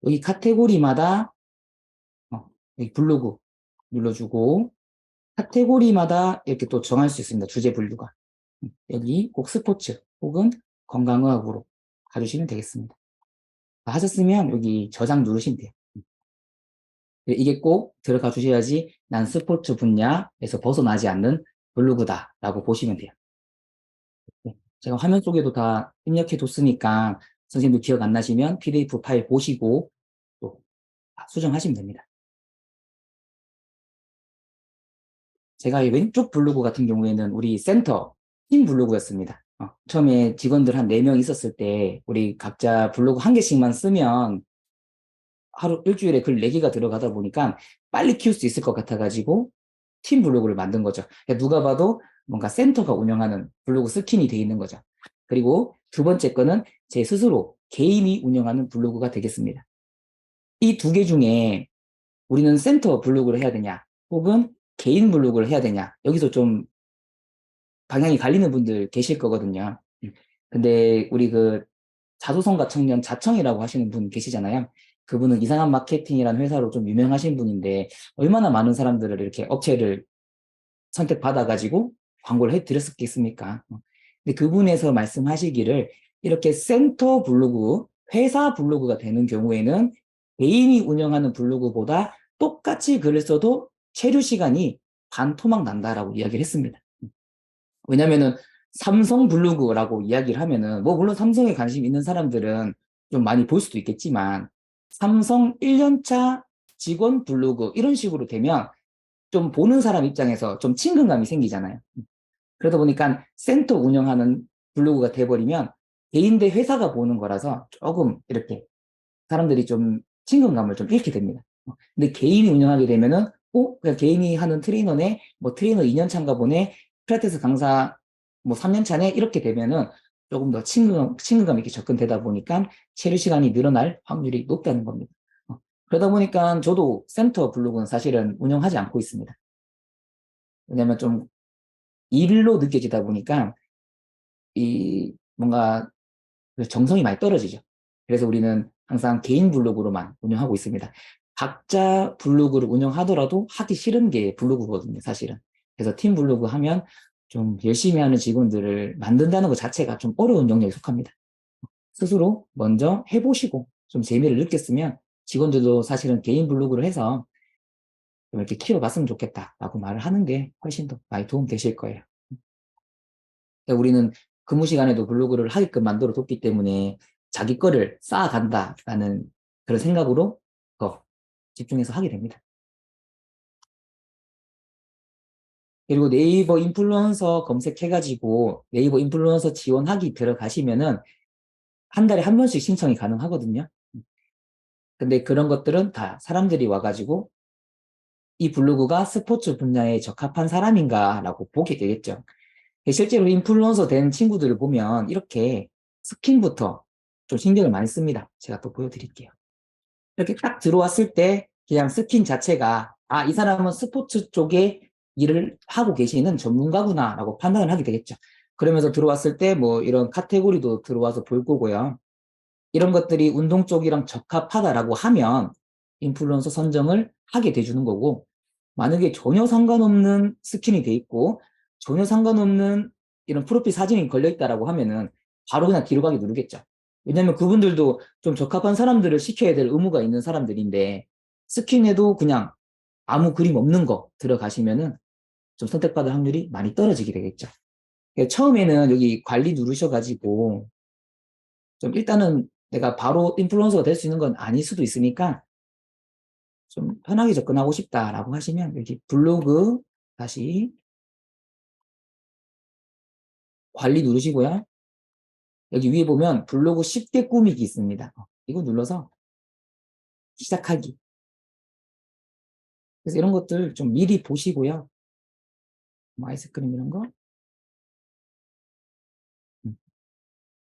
여기 카테고리마다 여기 블로그 눌러주고 카테고리마다 이렇게 또 정할 수 있습니다. 주제 분류가. 여기 꼭 스포츠 혹은 건강의학으로 가주시면 되겠습니다. 하셨으면 여기 저장 누르시면 돼요. 이게 꼭 들어가 주셔야지 난 스포츠 분야에서 벗어나지 않는 블로그다 라고 보시면 돼요. 제가 화면 속에도 다 입력해 뒀으니까 선생님도 기억 안 나시면 PDF 파일 보시고 또 수정하시면 됩니다. 제가 이 왼쪽 블로그 같은 경우에는 우리 센터 팀 블로그였습니다. 처음에 직원들 한 4명 있었을 때 우리 각자 블로그 한 개씩만 쓰면 하루 일주일에 글 4개가 들어가다 보니까 빨리 키울 수 있을 것 같아가지고 팀 블로그를 만든 거죠. 그러니까 누가 봐도 뭔가 센터가 운영하는 블로그 스킨이 돼 있는 거죠. 그리고 두 번째 거는 제 스스로 개인이 운영하는 블로그가 되겠습니다. 이 두 개 중에 우리는 센터 블로그를 해야 되냐 혹은 개인 블로그를 해야 되냐 여기서 좀 방향이 갈리는 분들 계실 거거든요. 근데 우리 그 자소성가 청년 자청이라고 하시는 분 계시잖아요. 그분은 이상한 마케팅이라는 회사로 좀 유명하신 분인데 얼마나 많은 사람들을 이렇게 업체를 선택받아가지고 광고를 해드렸겠습니까? 근데 그분에서 말씀하시기를 이렇게 센터 블로그, 회사 블로그가 되는 경우에는 개인이 운영하는 블로그보다 똑같이 글을 써도 체류 시간이 반토막 난다라고 이야기를 했습니다. 왜냐면은 삼성 블로그라고 이야기를 하면은 뭐 물론 삼성에 관심 있는 사람들은 좀 많이 볼 수도 있겠지만 삼성 1년차 직원 블로그 이런 식으로 되면 좀 보는 사람 입장에서 좀 친근감이 생기잖아요. 그러다 보니까 센터 운영하는 블로그가 돼버리면 개인 대 회사가 보는 거라서 조금 이렇게 사람들이 좀 친근감을 좀 잃게 됩니다. 근데 개인이 운영하게 되면은 그냥 개인이 하는 트레이너네, 뭐 트레이너 2년 차인가 보네, 필라테스 강사 뭐 3년 차네 이렇게 되면은 조금 더 친근감 있게 접근되다 보니까 체류 시간이 늘어날 확률이 높다는 겁니다. 그러다 보니까 저도 센터 블로그는 사실은 운영하지 않고 있습니다. 왜냐면 좀 일로 느껴지다 보니까 이 뭔가 정성이 많이 떨어지죠. 그래서 우리는 항상 개인 블로그로만 운영하고 있습니다. 각자 블로그를 운영하더라도 하기 싫은 게 블로그거든요, 사실은. 그래서 팀 블로그 하면 좀 열심히 하는 직원들을 만든다는 것 자체가 좀 어려운 영역에 속합니다. 스스로 먼저 해보시고 좀 재미를 느꼈으면 직원들도 사실은 개인 블로그를 해서 좀 이렇게 키워봤으면 좋겠다라고 말을 하는 게 훨씬 더 많이 도움 되실 거예요. 우리는 근무 시간에도 블로그를 하게끔 만들어 뒀기 때문에 자기 거를 쌓아간다라는 그런 생각으로 더 집중해서 하게 됩니다. 그리고 네이버 인플루언서 검색해가지고 네이버 인플루언서 지원하기 들어가시면은 한 달에 한 번씩 신청이 가능하거든요. 근데 그런 것들은 다 사람들이 와가지고 이 블로그가 스포츠 분야에 적합한 사람인가라고 보게 되겠죠. 실제로 인플루언서 된 친구들을 보면 이렇게 스킨부터 좀 신경을 많이 씁니다. 제가 또 보여드릴게요. 이렇게 딱 들어왔을 때 그냥 스킨 자체가 이 사람은 스포츠 쪽에 일을 하고 계시는 전문가구나라고 판단을 하게 되겠죠. 그러면서 들어왔을 때 뭐 이런 카테고리도 들어와서 볼 거고요. 이런 것들이 운동 쪽이랑 적합하다라고 하면 인플루언서 선정을 하게 돼주는 거고, 만약에 전혀 상관없는 스킨이 돼 있고 전혀 상관없는 이런 프로필 사진이 걸려 있다라고 하면은 바로 그냥 뒤로 가기 누르겠죠. 왜냐면 그분들도 좀 적합한 사람들을 시켜야 될 의무가 있는 사람들인데, 스킨에도 그냥 아무 그림 없는 거 들어가시면은 좀 선택받을 확률이 많이 떨어지게 되겠죠. 처음에는 여기 관리 누르셔가지고 좀 일단은 내가 바로 인플루언서가 될 수 있는 건 아닐 수도 있으니까 좀 편하게 접근하고 싶다라고 하시면 여기 블로그 다시 관리 누르시고요. 여기 위에 보면 블로그 쉽게 꾸미기 있습니다. 이거 눌러서 시작하기. 그래서 이런 것들 좀 미리 보시고요. 뭐 아이스크림 이런 거.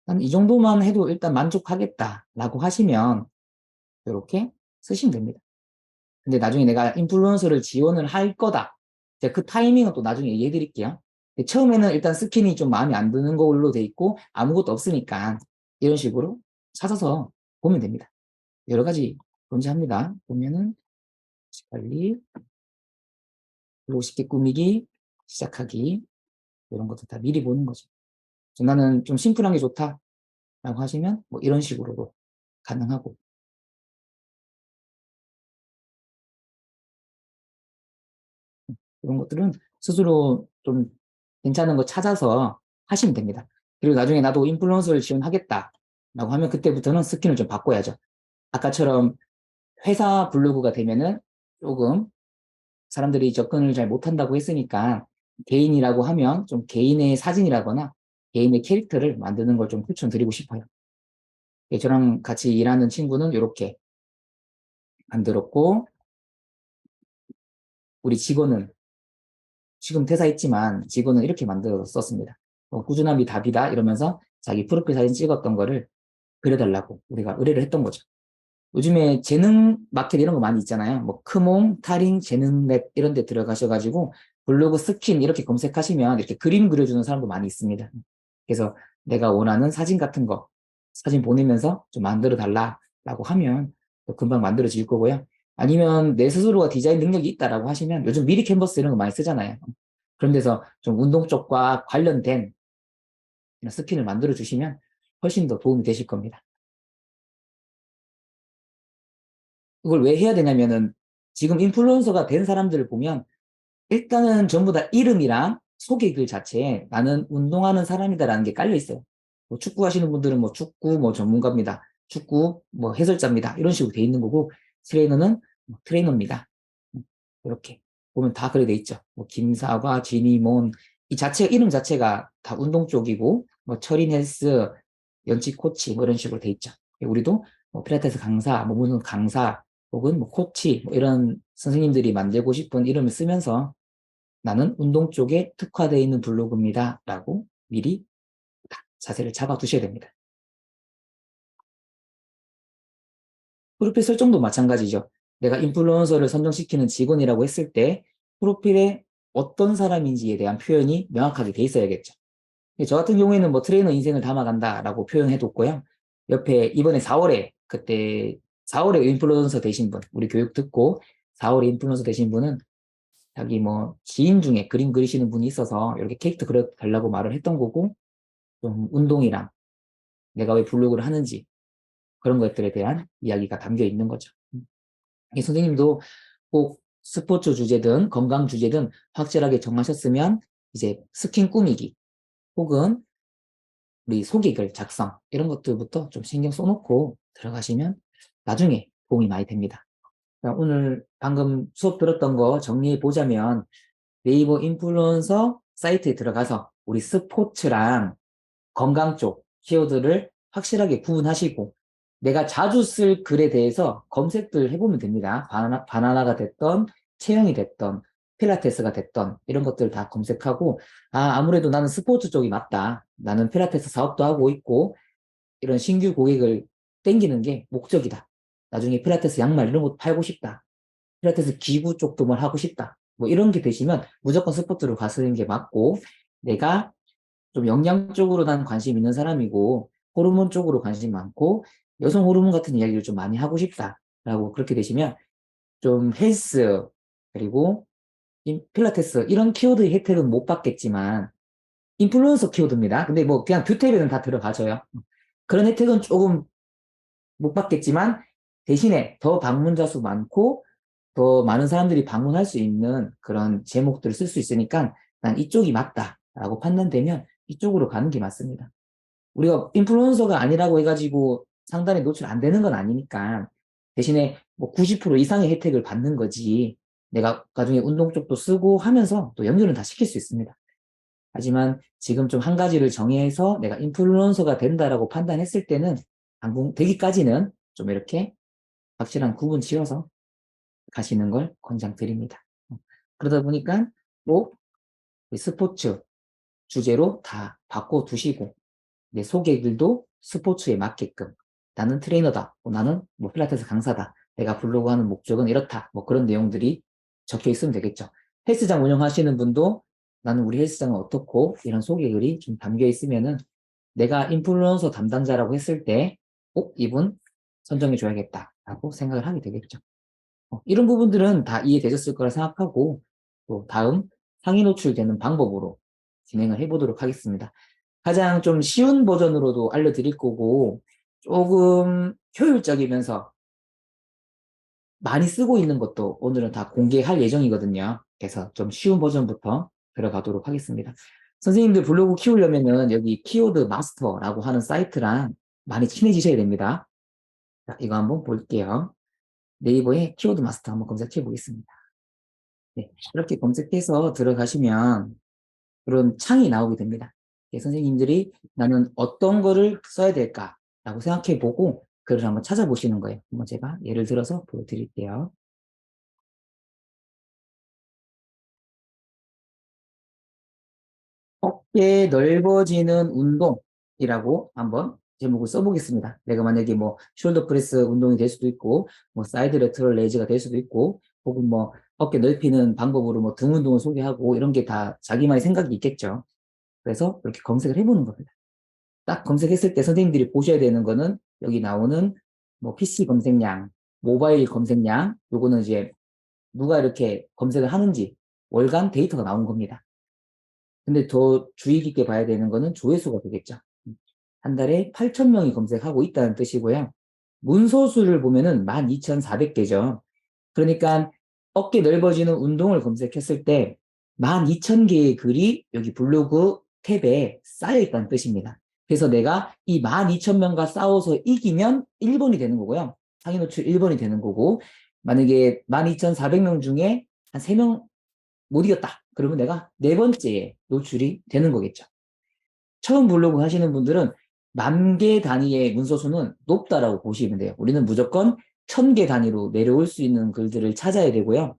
한 이 정도만 해도 일단 만족하겠다라고 하시면 이렇게 쓰시면 됩니다. 근데 나중에 내가 인플루언서를 지원을 할 거다. 제가 그 타이밍은 또 나중에 얘기해 드릴게요. 처음에는 일단 스킨이 좀 마음에 안 드는 걸로 돼 있고 아무것도 없으니까 이런 식으로 찾아서 보면 됩니다. 여러 가지 존재합니다. 보면은 관리, 블로그 쉽게 꾸미기, 시작하기 이런 것도 다 미리 보는 거죠. 나는 좀 심플한 게 좋다라고 하시면 뭐 이런 식으로도 가능하고, 이런 것들은 스스로 좀 괜찮은 거 찾아서 하시면 됩니다. 그리고 나중에 나도 인플루언서를 지원하겠다라고 하면 그때부터는 스킨을 좀 바꿔야죠. 아까처럼 회사 블로그가 되면은 조금 사람들이 접근을 잘 못한다고 했으니까 개인이라고 하면 좀 개인의 사진이라거나 개인의 캐릭터를 만드는 걸 좀 추천드리고 싶어요. 저랑 같이 일하는 친구는 이렇게 만들었고, 우리 직원은 지금 퇴사했지만 직원은 이렇게 만들었었습니다. 꾸준함이 답이다 이러면서 자기 프로필 사진 찍었던 거를 그려달라고 우리가 의뢰를 했던 거죠. 요즘에 재능 마켓 이런 거 많이 있잖아요. 뭐 크몽, 타링, 재능랩 이런 데 들어가셔가지고 블로그 스킨 이렇게 검색하시면 이렇게 그림 그려주는 사람도 많이 있습니다. 그래서 내가 원하는 사진 같은 거 사진 보내면서 좀 만들어 달라라고 하면 금방 만들어질 거고요. 아니면 내 스스로가 디자인 능력이 있다라고 하시면 요즘 미리 캔버스 이런 거 많이 쓰잖아요. 그런 데서 좀 운동 쪽과 관련된 스킨을 만들어 주시면 훨씬 더 도움이 되실 겁니다. 그걸 왜 해야 되냐면은 지금 인플루언서가 된 사람들을 보면 일단은 전부 다 이름이랑 소개글 자체에 나는 운동하는 사람이다라는 게 깔려 있어요. 뭐 축구 하시는 분들은 뭐 축구 뭐 전문가입니다. 축구 뭐 해설자입니다. 이런 식으로 돼 있는 거고, 트레이너는 뭐 트레이너입니다. 이렇게 보면 다 그래 돼 있죠. 뭐 김사과, 지니몬 이 자체 이름 자체가 다 운동 쪽이고 뭐 철인 헬스, 연치 코치 뭐 이런 식으로 돼 있죠. 우리도 뭐 필라테스 강사, 뭐 무슨 강사 혹은 뭐 코치 뭐 이런 선생님들이 만들고 싶은 이름을 쓰면서 나는 운동 쪽에 특화되어 있는 블로그입니다. 라고 미리 자세를 잡아 두셔야 됩니다. 프로필 설정도 마찬가지죠. 내가 인플루언서를 선정시키는 직원이라고 했을 때 프로필에 어떤 사람인지에 대한 표현이 명확하게 돼 있어야겠죠. 저 같은 경우에는 뭐 트레이너 인생을 담아간다라고 표현해 뒀고요. 옆에 이번에 4월에 그때 4월에 인플루언서 되신 분, 우리 교육 듣고 4월에 인플루언서 되신 분은 자기 뭐 지인 중에 그림 그리시는 분이 있어서 이렇게 캐릭터 그려달라고 말을 했던 거고, 좀 운동이랑 내가 왜 블로그를 하는지 그런 것들에 대한 이야기가 담겨 있는 거죠. 선생님도 꼭 스포츠 주제든 건강 주제든 확실하게 정하셨으면 이제 스킨 꾸미기 혹은 우리 소개글 작성 이런 것들부터 좀 신경 써놓고 들어가시면 나중에 도움이 많이 됩니다. 오늘 방금 수업 들었던 거 정리해 보자면 네이버 인플루언서 사이트에 들어가서 우리 스포츠랑 건강 쪽 키워드를 확실하게 구분하시고 내가 자주 쓸 글에 대해서 검색들 해보면 됩니다. 바나나가 됐던 체형이 됐던 필라테스가 됐던 이런 것들 다 검색하고 아무래도 나는 스포츠 쪽이 맞다. 나는 필라테스 사업도 하고 있고 이런 신규 고객을 땡기는 게 목적이다. 나중에 필라테스 양말 이런 것도 팔고 싶다. 필라테스 기구 쪽도 뭘 하고 싶다. 뭐 이런 게 되시면 무조건 스포츠로 가시는 게 맞고 내가 좀 영양 쪽으로 난 관심 있는 사람이고 호르몬 쪽으로 관심 많고 여성 호르몬 같은 이야기를 좀 많이 하고 싶다라고 그렇게 되시면 좀 헬스 그리고 필라테스 이런 키워드의 혜택은 못 받겠지만 인플루언서 키워드입니다. 근데 뭐 그냥 뷰테리는 다 들어가져요. 그런 혜택은 조금 못 받겠지만 대신에 더 방문자 수 많고 더 많은 사람들이 방문할 수 있는 그런 제목들을 쓸 수 있으니까 난 이쪽이 맞다라고 판단되면 이쪽으로 가는 게 맞습니다. 우리가 인플루언서가 아니라고 해가지고 상단에 노출 안 되는 건 아니니까 대신에 뭐 90% 이상의 혜택을 받는 거지 내가 나중에 운동 쪽도 쓰고 하면서 또 연결은 다 시킬 수 있습니다. 하지만 지금 좀 한 가지를 정해서 내가 인플루언서가 된다라고 판단했을 때는 되기까지는 좀 이렇게 확실한 구분 지어서 가시는 걸 권장드립니다. 그러다 보니까 또 스포츠 주제로 다 바꿔두시고 내 소개글도 스포츠에 맞게끔 나는 트레이너다. 나는 뭐 필라테스 강사다. 내가 블로그 하는 목적은 이렇다. 뭐 그런 내용들이 적혀 있으면 되겠죠. 헬스장 운영하시는 분도 나는 우리 헬스장은 어떻고 이런 소개글이 좀 담겨 있으면은 내가 인플루언서 담당자라고 했을 때 이분 선정해 줘야겠다라고 생각을 하게 되겠죠. 이런 부분들은 다 이해되셨을 거라 생각하고 또 다음 상위 노출되는 방법으로 진행을 해보도록 하겠습니다. 가장 좀 쉬운 버전으로도 알려드릴 거고 조금 효율적이면서 많이 쓰고 있는 것도 오늘은 다 공개할 예정이거든요. 그래서 좀 쉬운 버전부터 들어가도록 하겠습니다. 선생님들 블로그 키우려면은 여기 키워드 마스터라고 하는 사이트랑 많이 친해지셔야 됩니다. 자, 이거 한번 볼게요. 네이버에 키워드 마스터 한번 검색해 보겠습니다. 네, 이렇게 검색해서 들어가시면 그런 창이 나오게 됩니다. 선생님들이 나는 어떤 거를 써야 될까라고 생각해 보고 글을 한번 찾아보시는 거예요. 한번 제가 예를 들어서 보여드릴게요. 어깨 넓어지는 운동이라고 한번 제목을 써보겠습니다. 내가 만약에 뭐 숄더 프레스 운동이 될 수도 있고 뭐 사이드 레터럴 레이즈가 될 수도 있고 혹은 뭐 어깨 넓히는 방법으로 뭐 등 운동을 소개하고 이런 게 다 자기만의 생각이 있겠죠. 그래서 이렇게 검색을 해보는 겁니다. 딱 검색했을 때 선생님들이 보셔야 되는 거는 여기 나오는 뭐 PC 검색량, 모바일 검색량, 요거는 이제 누가 이렇게 검색을 하는지 월간 데이터가 나온 겁니다. 근데 더 주의 깊게 봐야 되는 거는 조회수가 되겠죠. 한 달에 8,000명이 검색하고 있다는 뜻이고요. 문서수를 보면은 12,400개죠. 그러니까 어깨 넓어지는 운동을 검색했을 때 12,000개의 글이 여기 블로그 탭에 쌓여 있다는 뜻입니다. 그래서 내가 이 12,000명과 싸워서 이기면 1번이 되는 거고요. 상위 노출 1번이 되는 거고 만약에 12,400명 중에 한 3명 못 이겼다. 그러면 내가 네 번째에 노출이 되는 거겠죠. 처음 블로그 하시는 분들은 10,000개 단위의 문서수는 높다라고 보시면 돼요. 우리는 무조건 1,000개 단위로 내려올 수 있는 글들을 찾아야 되고요.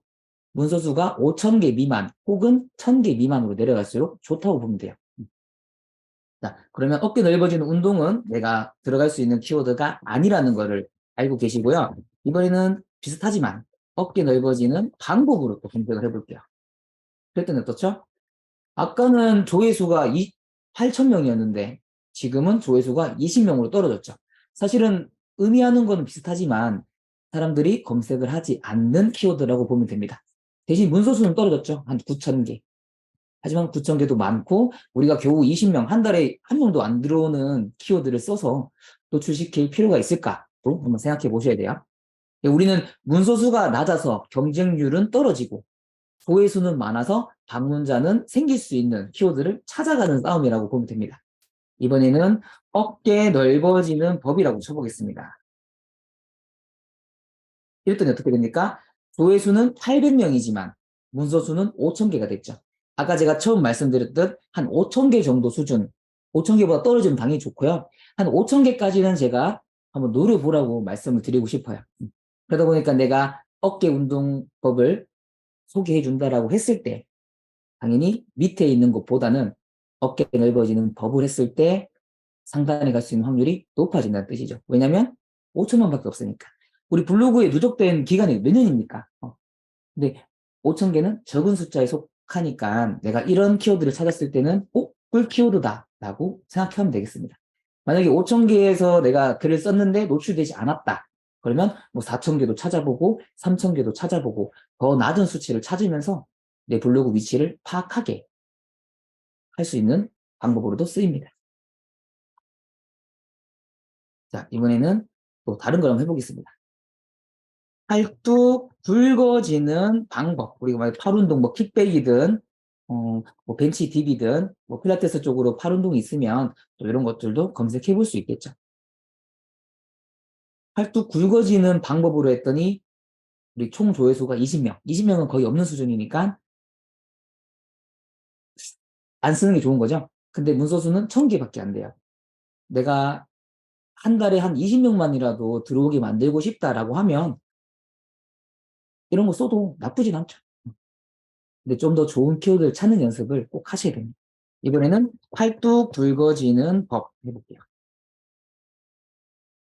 문서수가 5,000개 미만 혹은 1,000개 미만으로 내려갈수록 좋다고 보면 돼요. 자, 그러면 어깨 넓어지는 운동은 내가 들어갈 수 있는 키워드가 아니라는 거를 알고 계시고요. 이번에는 비슷하지만 어깨 넓어지는 방법으로 또 검색을 해볼게요. 그랬더니 어떻죠? 아까는 조회수가 8,000명이었는데 지금은 조회수가 20명으로 떨어졌죠. 사실은 의미하는 거는 비슷하지만 사람들이 검색을 하지 않는 키워드라고 보면 됩니다. 대신 문서수는 떨어졌죠. 한 9,000개. 하지만 9,000개도 많고 우리가 겨우 20명, 한 달에 한 명도 안 들어오는 키워드를 써서 노출시킬 필요가 있을까? 또 한번 생각해 보셔야 돼요. 우리는 문서수가 낮아서 경쟁률은 떨어지고 조회수는 많아서 방문자는 생길 수 있는 키워드를 찾아가는 싸움이라고 보면 됩니다. 이번에는 어깨 넓어지는 법이라고 쳐보겠습니다. 이랬더니 어떻게 됩니까? 조회수는 800명이지만 문서수는 5,000개가 됐죠. 아까 제가 처음 말씀드렸던 한 5,000개 정도 수준, 5,000개보다 떨어지면 당연히 좋고요. 한 5,000개까지는 제가 한번 노려보라고 말씀을 드리고 싶어요. 그러다 보니까 내가 어깨 운동법을 소개해 준다라고 했을 때 당연히 밑에 있는 것보다는 어깨 넓어지는 법을 했을 때 상단에 갈 수 있는 확률이 높아진다는 뜻이죠. 왜냐하면 5천만밖에 없으니까. 우리 블로그에 누적된 기간이 몇 년입니까? 근데 5천 개는 적은 숫자에 속하니까 내가 이런 키워드를 찾았을 때는 꿀 키워드다 라고 생각하면 되겠습니다. 만약에 5천 개에서 내가 글을 썼는데 노출되지 않았다. 그러면 뭐 4천 개도 찾아보고 3천 개도 찾아보고 더 낮은 수치를 찾으면서 내 블로그 위치를 파악하게 할 수 있는 방법으로도 쓰입니다. 자, 이번에는 또 다른 걸 한번 해보겠습니다. 팔뚝 굵어지는 방법. 우리가 말해 팔 운동, 뭐 킥백이든, 뭐 벤치 딥이든, 뭐 필라테스 쪽으로 팔 운동이 있으면 또 이런 것들도 검색해 볼 수 있겠죠. 팔뚝 굵어지는 방법으로 했더니 우리 총 조회수가 20명. 20명은 거의 없는 수준이니까 안 쓰는 게 좋은 거죠. 근데 문서수는 1,000개밖에 안 돼요. 내가 한 달에 한 20명만이라도 들어오게 만들고 싶다라고 하면 이런 거 써도 나쁘진 않죠. 근데 좀 더 좋은 키워드를 찾는 연습을 꼭 하셔야 됩니다. 이번에는 팔뚝 굵어지는 법 해볼게요.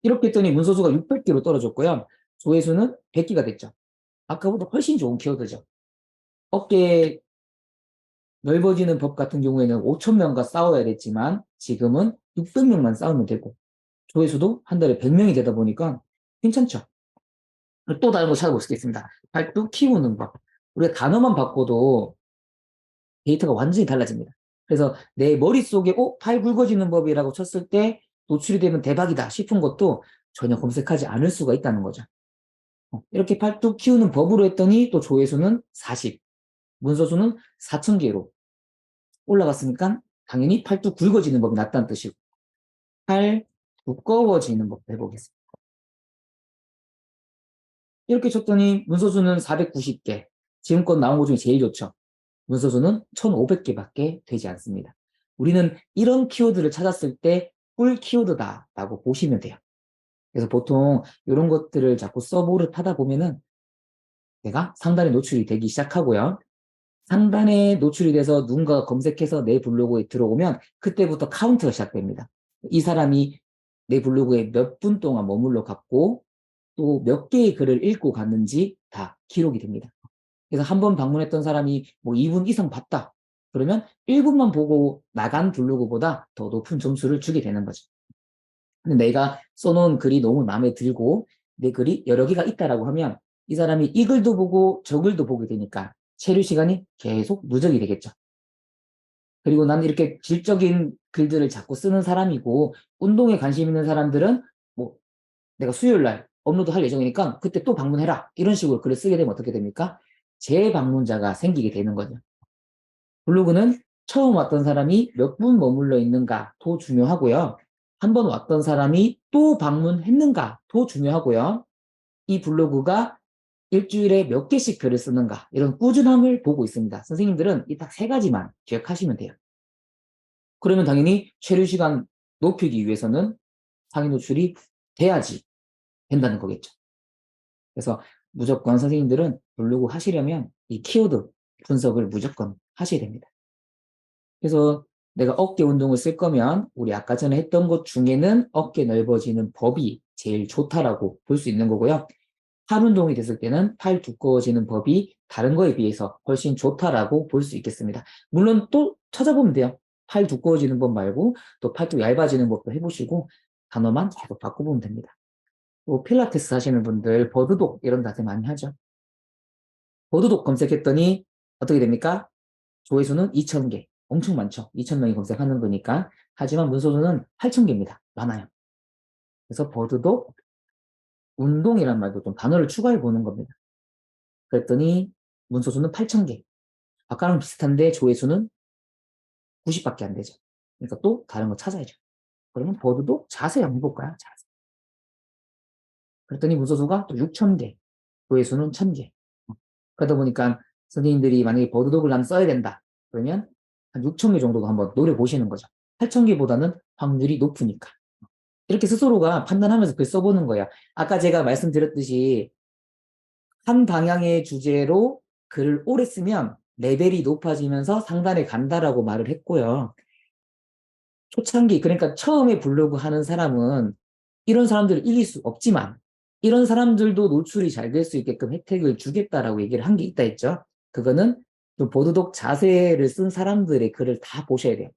이렇게 했더니 문서수가 600개로 떨어졌고요. 조회수는 100개가 됐죠. 아까보다 훨씬 좋은 키워드죠. 어깨 넓어지는 법 같은 경우에는 5,000명과 싸워야 됐지만 지금은 600명만 싸우면 되고 조회수도 한 달에 100명이 되다 보니까 괜찮죠. 또 다른 거 찾아보시겠습니다. 팔뚝 키우는 법. 우리가 단어만 바꿔도 데이터가 완전히 달라집니다. 그래서 내 머릿속에 팔 굵어지는 법이라고 쳤을 때 노출이 되면 대박이다 싶은 것도 전혀 검색하지 않을 수가 있다는 거죠. 이렇게 팔뚝 키우는 법으로 했더니 또 조회수는 40, 문서수는 4,000개로 올라갔으니까 당연히 팔뚝 굵어지는 법이 낫다는 뜻이고 팔 두꺼워지는 법 해보겠습니다. 이렇게 쳤더니 문서수는 490개, 지금껏 나온 것 중에 제일 좋죠. 문서수는 1,500개밖에 되지 않습니다. 우리는 이런 키워드를 찾았을 때 꿀 키워드다라고 보시면 돼요. 그래서 보통 이런 것들을 자꾸 써보듯 하다 보면은 내가 상단에 노출이 되기 시작하고요. 상단에 노출이 돼서 누군가가 검색해서 내 블로그에 들어오면 그때부터 카운트가 시작됩니다. 이 사람이 내 블로그에 몇 분 동안 머물러 갔고 또 몇 개의 글을 읽고 갔는지 다 기록이 됩니다. 그래서 한 번 방문했던 사람이 뭐 2분 이상 봤다. 그러면 1분만 보고 나간 블로그보다 더 높은 점수를 주게 되는 거죠. 근데 내가 써놓은 글이 너무 마음에 들고 내 글이 여러 개가 있다라고 하면 이 사람이 이 글도 보고 저 글도 보게 되니까 체류 시간이 계속 누적이 되겠죠. 그리고 나는 이렇게 질적인 글들을 자꾸 쓰는 사람이고 운동에 관심 있는 사람들은 뭐 내가 수요일 날 업로드 할 예정이니까 그때 또 방문해라. 이런 식으로 글을 쓰게 되면 어떻게 됩니까? 재방문자가 생기게 되는 거죠. 블로그는 처음 왔던 사람이 몇 분 머물러 있는가도 중요하고요. 한 번 왔던 사람이 또 방문했는가도 중요하고요. 이 블로그가 일주일에 몇 개씩 글을 쓰는가 이런 꾸준함을 보고 있습니다. 선생님들은 이 딱 세 가지만 기억하시면 돼요. 그러면 당연히 체류 시간 높이기 위해서는 상위 노출이 돼야지 된다는 거겠죠. 그래서 무조건 선생님들은 블로그 하시려면 이 키워드 분석을 무조건 하셔야 됩니다. 그래서 내가 어깨 운동을 쓸 거면 우리 아까 전에 했던 것 중에는 어깨 넓어지는 법이 제일 좋다라고 볼 수 있는 거고요. 팔 운동이 됐을 때는 팔 두꺼워지는 법이 다른 거에 비해서 훨씬 좋다라고 볼 수 있겠습니다. 물론 또 찾아보면 돼요. 팔 두꺼워지는 법 말고 또 팔뚝 얇아지는 법도 해보시고 단어만 계속 바꿔보면 됩니다. 또 필라테스 하시는 분들 버드독 이런 자세 많이 하죠. 버드독 검색했더니 어떻게 됩니까? 조회수는 2,000개. 엄청 많죠. 2,000명이 검색하는 거니까. 하지만 문서수는 8,000개입니다. 많아요. 그래서 버드독 운동이란 말도 좀 단어를 추가해 보는 겁니다. 그랬더니 문서수는 8,000개. 아까랑 비슷한데 조회수는 90밖에 안 되죠. 그러니까 또 다른 거 찾아야죠. 그러면 버드독 자세 한번 해볼까요? 자세. 그랬더니 문서수가 또 6,000개, 조회수는 1,000개. 그러다 보니까 선생님들이 만약에 버드독을 난 써야 된다. 그러면 한 6,000개 정도도 한번 노려보시는 거죠. 8,000개보다는 확률이 높으니까. 이렇게 스스로가 판단하면서 글 써보는 거야. 아까 제가 말씀드렸듯이 한 방향의 주제로 글을 오래 쓰면 레벨이 높아지면서 상단에 간다라고 말을 했고요. 초창기, 그러니까 처음에 블로그 하는 사람은 이런 사람들을 이길 수 없지만 이런 사람들도 노출이 잘 될 수 있게끔 혜택을 주겠다라고 얘기를 한 게 있다 했죠. 그거는 좀 보드독 자세를 쓴 사람들의 글을 다 보셔야 돼요.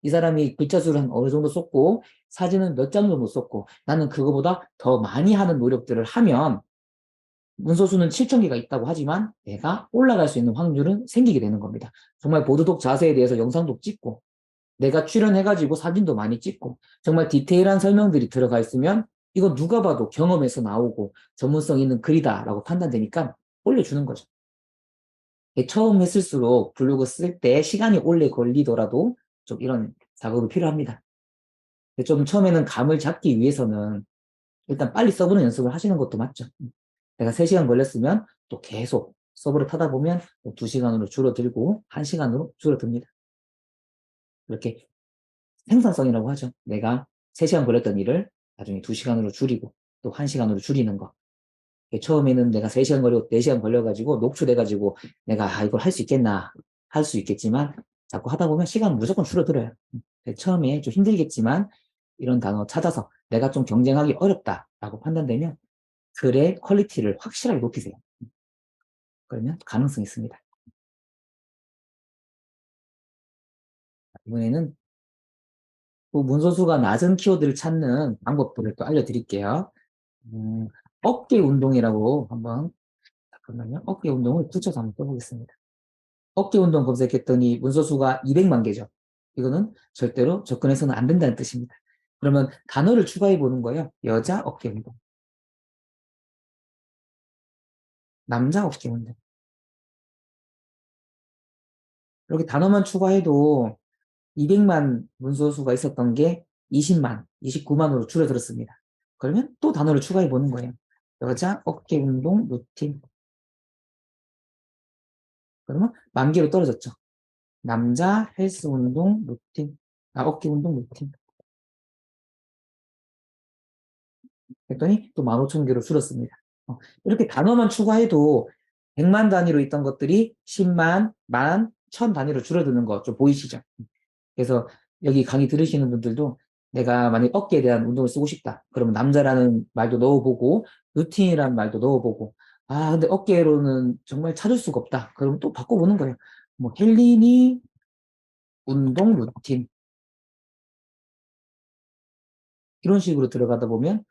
이 사람이 글자 수를 한 어느 정도 썼고 사진은 몇 장 정도 썼고 나는 그거보다 더 많이 하는 노력들을 하면 문서수는 7,000개가 있다고 하지만 내가 올라갈 수 있는 확률은 생기게 되는 겁니다. 정말 보드독 자세에 대해서 영상도 찍고 내가 출연해가지고 사진도 많이 찍고 정말 디테일한 설명들이 들어가 있으면 이거 누가 봐도 경험에서 나오고 전문성 있는 글이다라고 판단되니까 올려주는 거죠. 처음 했을수록 블로그 쓸 때 시간이 오래 걸리더라도 좀 이런 작업이 필요합니다. 좀 처음에는 감을 잡기 위해서는 일단 빨리 써보는 연습을 하시는 것도 맞죠. 내가 3시간 걸렸으면 또 계속 서버를 타다 보면 2시간으로 줄어들고 1시간으로 줄어듭니다. 이렇게 생산성이라고 하죠. 내가 3시간 걸렸던 일을 나중에 2시간으로 줄이고 또 1시간으로 줄이는 거. 처음에는 내가 3시간 걸리고 4시간 걸려가지고 녹초돼가지고 내가 이걸 할 수 있겠나 할 수 있겠지만 자꾸 하다 보면 시간 무조건 줄어들어요. 처음에 좀 힘들겠지만 이런 단어 찾아서 내가 좀 경쟁하기 어렵다라고 판단되면 글의 퀄리티를 확실하게 높이세요. 그러면 가능성이 있습니다. 이번에는 또 문서수가 낮은 키워드를 찾는 방법들을 또 알려드릴게요. 음, 어깨 운동이라고 한번, 잠깐만요. 어깨 운동을 붙여서 한번 써보겠습니다. 어깨 운동 검색했더니 문서수가 200만 개죠. 이거는 절대로 접근해서는 안 된다는 뜻입니다. 그러면 단어를 추가해 보는 거예요. 여자 어깨 운동, 남자 어깨 운동. 이렇게 단어만 추가해도 200만 문서수가 있었던 게 20만, 29만으로 줄어들었습니다. 그러면 또 단어를 추가해 보는 거예요. 여자 어깨 운동 루틴. 그러면 10,000개로 떨어졌죠. 남자 헬스 운동 루틴. 어깨 운동 루틴. 했더니 또 15,000개로 줄었습니다. 이렇게 단어만 추가해도 100만 단위로 있던 것들이 10만, 만, 1000 단위로 줄어드는 거 좀 보이시죠? 그래서 여기 강의 들으시는 분들도 내가 만약 어깨에 대한 운동을 쓰고 싶다. 그러면 남자라는 말도 넣어보고 루틴이라는 말도 넣어보고 근데 어깨로는 정말 찾을 수가 없다. 그러면 또 바꿔보는 거예요. 뭐 헬린이 운동 루틴 이런 식으로 들어가다 보면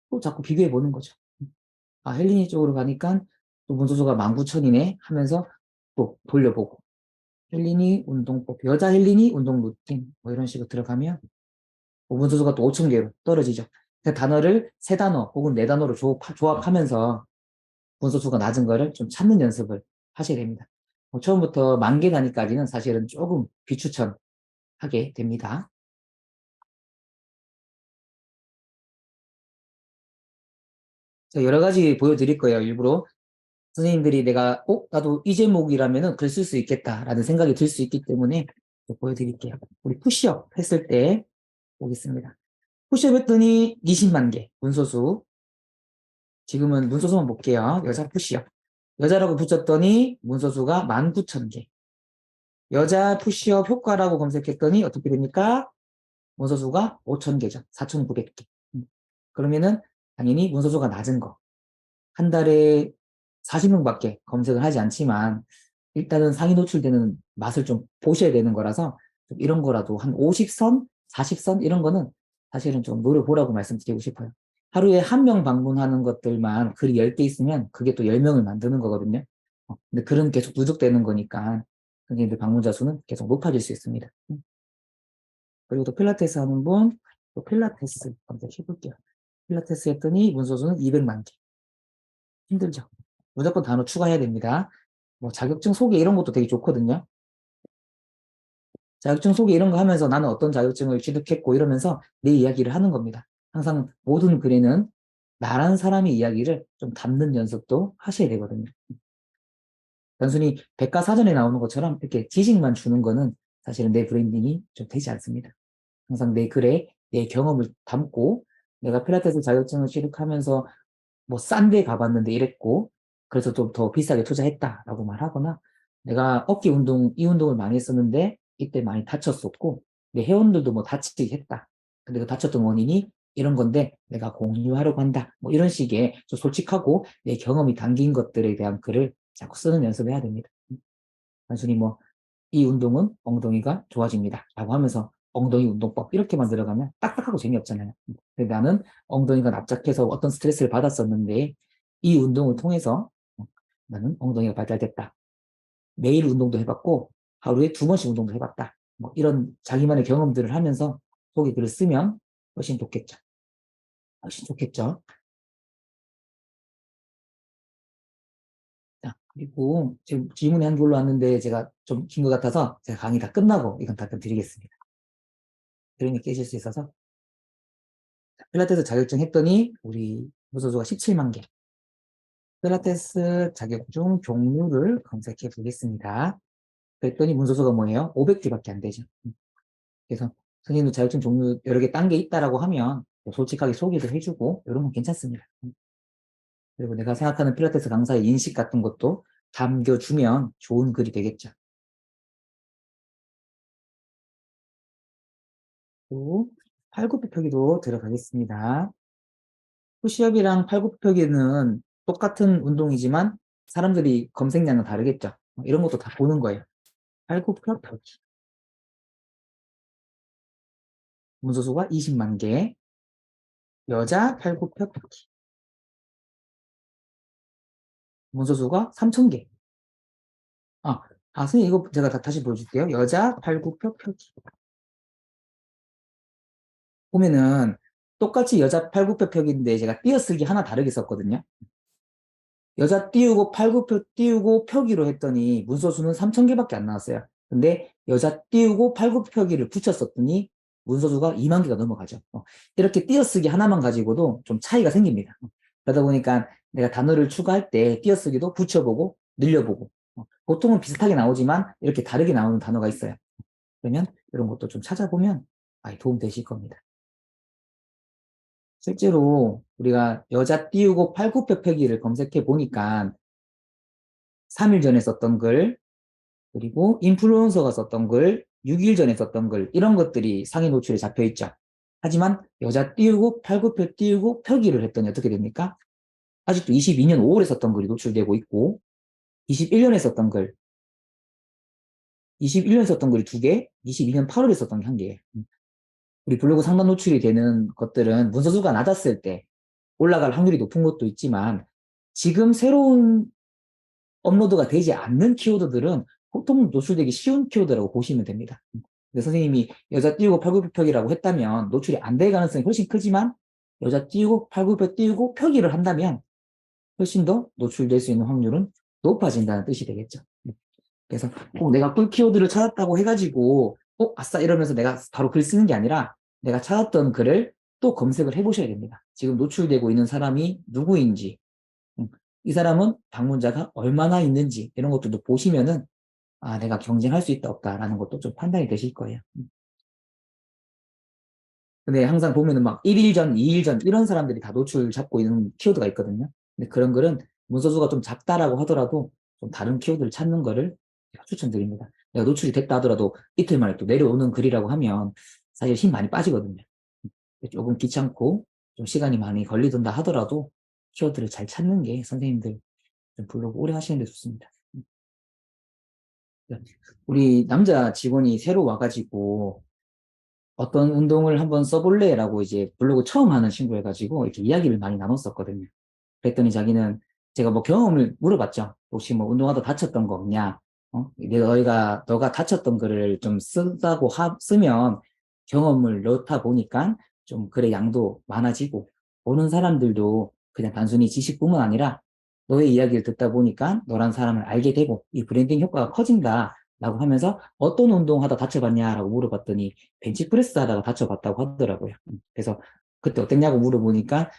또 자꾸 비교해 보는 거죠. 헬린이 쪽으로 가니까 또 문서수가 19,000이네 하면서 또 돌려보고 헬린이 운동법, 여자 헬린이 운동 루틴 뭐 이런 식으로 들어가면 문서수가 또 5,000개로 떨어지죠. 단어를 3단어 혹은 4단어로 조합하면서 문서수가 낮은 거를 좀 찾는 연습을 하셔야 됩니다. 처음부터 10,000개 단위까지는 사실은 조금 비추천하게 됩니다. 여러 가지 보여드릴 거예요. 일부러 선생님들이 내가 나도 이 제목이라면은 글 쓸 수 있겠다라는 생각이 들 수 있기 때문에 보여드릴게요. 우리 푸시업 했을 때 보겠습니다. 푸시업 했더니 20만 개 문서수. 지금은 문서수만 볼게요. 여자 푸시업. 여자라고 붙였더니 문서수가 19,000개. 여자 푸시업 효과라고 검색했더니 어떻게 됩니까? 문서수가 5,000개죠. 4,900개. 그러면은 당연히 문서수가 낮은 거. 한 달에 40명밖에 검색을 하지 않지만 일단은 상위 노출되는 맛을 좀 보셔야 되는 거라서 좀 이런 거라도 한 50선, 40선 이런 거는 사실은 좀 노려보라고 말씀드리고 싶어요. 하루에 1명 방문하는 것들만 글이 10개 있으면 그게 또 10명을 만드는 거거든요. 근데 글은 계속 누적되는 거니까 선생님들 방문자 수는 계속 높아질 수 있습니다. 그리고 또 필라테스 하는 분, 또 필라테스 검색해 볼게요. 필라테스 했더니 문서 수는 200만 개. 힘들죠. 무조건 단어 추가해야 됩니다. 뭐 자격증 소개 이런 것도 되게 좋거든요. 자격증 소개 이런 거 하면서 나는 어떤 자격증을 취득했고 이러면서 내 이야기를 하는 겁니다. 항상 모든 글에는 나란 사람의 이야기를 좀 담는 연습도 하셔야 되거든요. 단순히 백과사전에 나오는 것처럼 이렇게 지식만 주는 거는 사실은 내 브랜딩이 좀 되지 않습니다. 항상 내 글에 내 경험을 담고 내가 필라테스 자격증을 취득하면서 뭐 싼 데 가봤는데 이랬고 그래서 좀 더 비싸게 투자했다라고 말하거나 내가 어깨 운동, 이 운동을 많이 했었는데 이때 많이 다쳤었고 내 회원들도 뭐 다치게 했다. 근데 그 다쳤던 원인이 이런 건데 내가 공유하려고 한다. 뭐 이런 식의 좀 솔직하고 내 경험이 담긴 것들에 대한 글을 자꾸 쓰는 연습을 해야 됩니다. 단순히 뭐 이 운동은 엉덩이가 좋아집니다. 라고 하면서 엉덩이 운동법 이렇게만 들어가면 딱딱하고 재미없잖아요. 근데 나는 엉덩이가 납작해서 어떤 스트레스를 받았었는데 이 운동을 통해서 나는 엉덩이가 발달됐다. 매일 운동도 해봤고 하루에 2번씩 운동도 해봤다. 뭐 이런 자기만의 경험들을 하면서 속에 글을 쓰면 훨씬 좋겠죠. 훨씬 좋겠죠. 자, 그리고 지금 질문이 한 걸로 왔는데 제가 좀 긴 것 같아서 제가 강의 다 끝나고 이건 답변 드리겠습니다. 들으니 깨실 수 있어서. 필라테스 자격증 했더니 우리 무소수가 17만 개. 필라테스 자격증 종류를 검색해 보겠습니다. 그랬더니 문서수가 뭐예요? 500개밖에 안 되죠. 그래서 선생님도 자격증 종류 여러 개 딴 게 있다라고 하면 솔직하게 소개도 해주고 이런 건 괜찮습니다. 그리고 내가 생각하는 필라테스 강사의 인식 같은 것도 담겨주면 좋은 글이 되겠죠. 또 팔굽혀펴기도 들어가겠습니다. 푸시업이랑 팔굽혀펴기는 똑같은 운동이지만 사람들이 검색량은 다르겠죠. 이런 것도 다 보는 거예요. 팔굽혀펴기. 문서수가 20만 개. 여자 팔굽혀펴기. 문서수가 3천 개. 아, 선생님 이거 제가 다시 보여줄게요. 여자 팔굽혀펴기. 보면은 똑같이 여자 팔굽혀펴기인데 제가 띄어쓰기 하나 다르게 썼거든요. 여자 띄우고 팔굽혀 띄우고 펴기로 했더니 문서수는 3천 개밖에 안 나왔어요. 근데 여자 띄우고 팔굽혀펴기를 붙였었더니 문서수가 2만 개가 넘어가죠. 이렇게 띄어쓰기 하나만 가지고도 좀 차이가 생깁니다. 그러다 보니까 내가 단어를 추가할 때 띄어쓰기도 붙여보고 늘려보고 보통은 비슷하게 나오지만 이렇게 다르게 나오는 단어가 있어요. 그러면 이런 것도 좀 찾아보면 도움 되실 겁니다. 실제로 우리가 여자 띄우고 팔굽혀펴기를 검색해 보니까 3일 전에 썼던 글, 그리고 인플루언서가 썼던 글, 6일 전에 썼던 글, 이런 것들이 상위 노출에 잡혀 있죠. 하지만 여자 띄우고 팔굽혀 띄우고 펴기를 했더니 어떻게 됩니까? 아직도 22년 5월에 썼던 글이 노출되고 있고 21년에 썼던 글, 21년에 썼던 글이 2개, 22년 8월에 썼던 게 1개. 우리 블로그 상단 노출이 되는 것들은 문서수가 낮았을 때 올라갈 확률이 높은 것도 있지만 지금 새로운 업로드가 되지 않는 키워드들은 보통 노출되기 쉬운 키워드라고 보시면 됩니다. 선생님이 여자 띄우고 팔굽혀펴기라고 했다면 노출이 안 될 가능성이 훨씬 크지만 여자 띄우고 팔굽혀 띄우고 펴기를 한다면 훨씬 더 노출될 수 있는 확률은 높아진다는 뜻이 되겠죠. 그래서 꼭 내가 꿀 키워드를 찾았다고 해가지고 아싸 이러면서 내가 바로 글 쓰는 게 아니라 내가 찾았던 글을 또 검색을 해보셔야 됩니다. 지금 노출되고 있는 사람이 누구인지 이 사람은 방문자가 얼마나 있는지 이런 것들도 보시면은 내가 경쟁할 수 있다 없다라는 것도 좀 판단이 되실 거예요. 근데 항상 보면은 막 1일 전, 2일 전 이런 사람들이 다 노출 잡고 있는 키워드가 있거든요. 근데 그런 글은 문서수가 좀 작다라고 하더라도 좀 다른 키워드를 찾는 거를 추천드립니다. 내가 노출이 됐다 하더라도 이틀 만에 또 내려오는 글이라고 하면 사실 힘 많이 빠지거든요. 조금 귀찮고 좀 시간이 많이 걸리던다 하더라도 키워드를 잘 찾는 게 선생님들 좀 블로그 오래 하시는 데 좋습니다. 우리 남자 직원이 새로 와가지고 어떤 운동을 한번 써볼래? 라고 이제 블로그 처음 하는 친구여가지고 이렇게 이야기를 많이 나눴었거든요. 그랬더니 자기는 제가 뭐 경험을 물어봤죠. 혹시 뭐 운동하다 다쳤던 거 없냐? 너가 다쳤던 글을 좀 쓰면 경험을 넣다 보니까 좀 글의 양도 많아지고 보는 사람들도 그냥 단순히 지식뿐만 아니라 너의 이야기를 듣다 보니까 너란 사람을 알게 되고 이 브랜딩 효과가 커진다. 라고 하면서 어떤 운동 하다 다쳐봤냐라고 물어봤더니 벤치프레스 하다가 다쳐봤다고 하더라고요. 그래서 그때 어땠냐고 물어보니까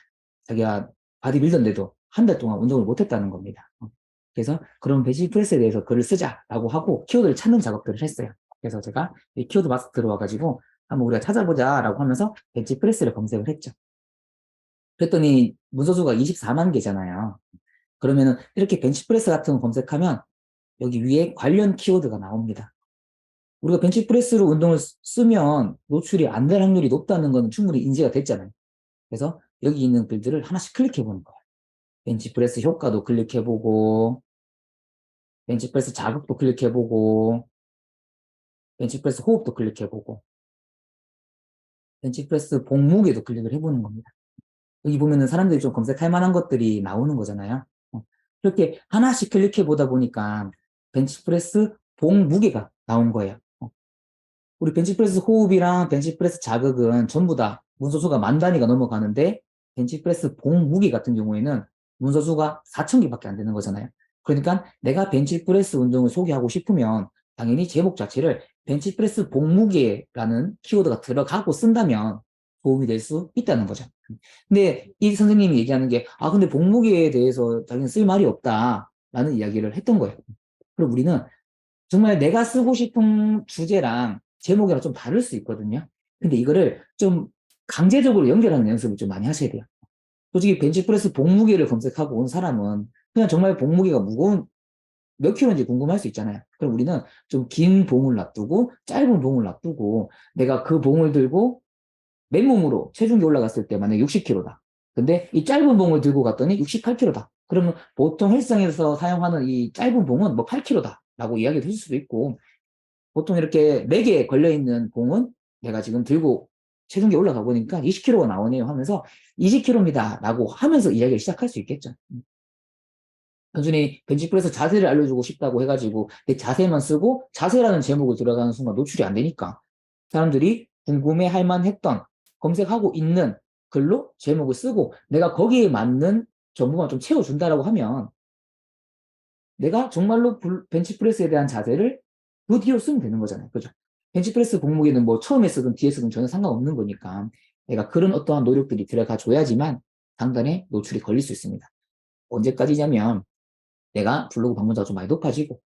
자기가 바디빌더인데도 한 달 동안 운동을 못했다는 겁니다. 그래서 그럼 벤치프레스에 대해서 글을 쓰자라고 하고 키워드를 찾는 작업들을 했어요. 그래서 제가 이 키워드 마스터 들어와가지고 한번 우리가 찾아보자라고 하면서 벤치프레스를 검색을 했죠. 그랬더니 문서수가 24만 개잖아요. 그러면은 이렇게 벤치프레스 같은 거 검색하면 여기 위에 관련 키워드가 나옵니다. 우리가 벤치프레스로 운동을 쓰면 노출이 안 될 확률이 높다는 건 충분히 인지가 됐잖아요. 그래서 여기 있는 글들을 하나씩 클릭해 보는 거예요. 벤치프레스 효과도 클릭해 보고, 벤치프레스 자극도 클릭해 보고, 벤치프레스 호흡도 클릭해 보고, 벤치프레스 봉무게도 클릭을 해보는 겁니다. 여기 보면은 사람들이 좀 검색할 만한 것들이 나오는 거잖아요. 이렇게 하나씩 클릭해 보다 보니까 벤치프레스 봉무게가 나온 거예요. 우리 벤치프레스 호흡이랑 벤치프레스 자극은 전부 다 문서수가 10,000단위가 넘어가는데 벤치프레스 봉무게 같은 경우에는 문서수가 4,000개밖에 안 되는 거잖아요. 그러니까 내가 벤치프레스 운동을 소개하고 싶으면 당연히 제목 자체를 벤치프레스 봉무게라는 키워드가 들어가고 쓴다면 도움이 될 수 있다는 거죠. 근데 이 선생님이 얘기하는 게, 근데 봉무게에 대해서 자기는 쓸 말이 없다라는 이야기를 했던 거예요. 그럼 우리는 정말 내가 쓰고 싶은 주제랑 제목이랑 좀 다를 수 있거든요. 근데 이거를 좀 강제적으로 연결하는 연습을 좀 많이 하셔야 돼요. 솔직히 벤치프레스 봉무게를 검색하고 온 사람은 그냥 정말 봉무게가 무거운 몇 킬로인지 궁금할 수 있잖아요. 그럼 우리는 좀 긴 봉을 놔두고 짧은 봉을 놔두고 내가 그 봉을 들고 맨몸으로 체중이 올라갔을 때 만약에 60kg다. 근데 이 짧은 봉을 들고 갔더니 68kg다. 그러면 보통 헬스장에서 사용하는 이 짧은 봉은 뭐 8kg다. 라고 이야기를 해줄 수도 있고, 보통 이렇게 4개 걸려있는 봉은 내가 지금 들고 체중이 올라가 보니까 20kg가 나오네요 하면서 20kg입니다. 라고 하면서 이야기를 시작할 수 있겠죠. 단순히 벤치프레스 자세를 알려주고 싶다고 해가지고 내 자세만 쓰고 자세라는 제목을 들어가는 순간 노출이 안 되니까 사람들이 궁금해 할 만했던 검색하고 있는 글로 제목을 쓰고 내가 거기에 맞는 정보만 좀 채워준다라고 하면 내가 정말로 벤치프레스에 대한 자세를 그 뒤로 쓰면 되는 거잖아요. 그죠? 벤치프레스 공목에는 뭐 처음에 쓰든 뒤에 쓰든 전혀 상관없는 거니까 내가 그런 어떠한 노력들이 들어가 줘야지만 상단에 노출이 걸릴 수 있습니다. 언제까지냐면 내가 블로그 방문자가 좀 많이 높아지고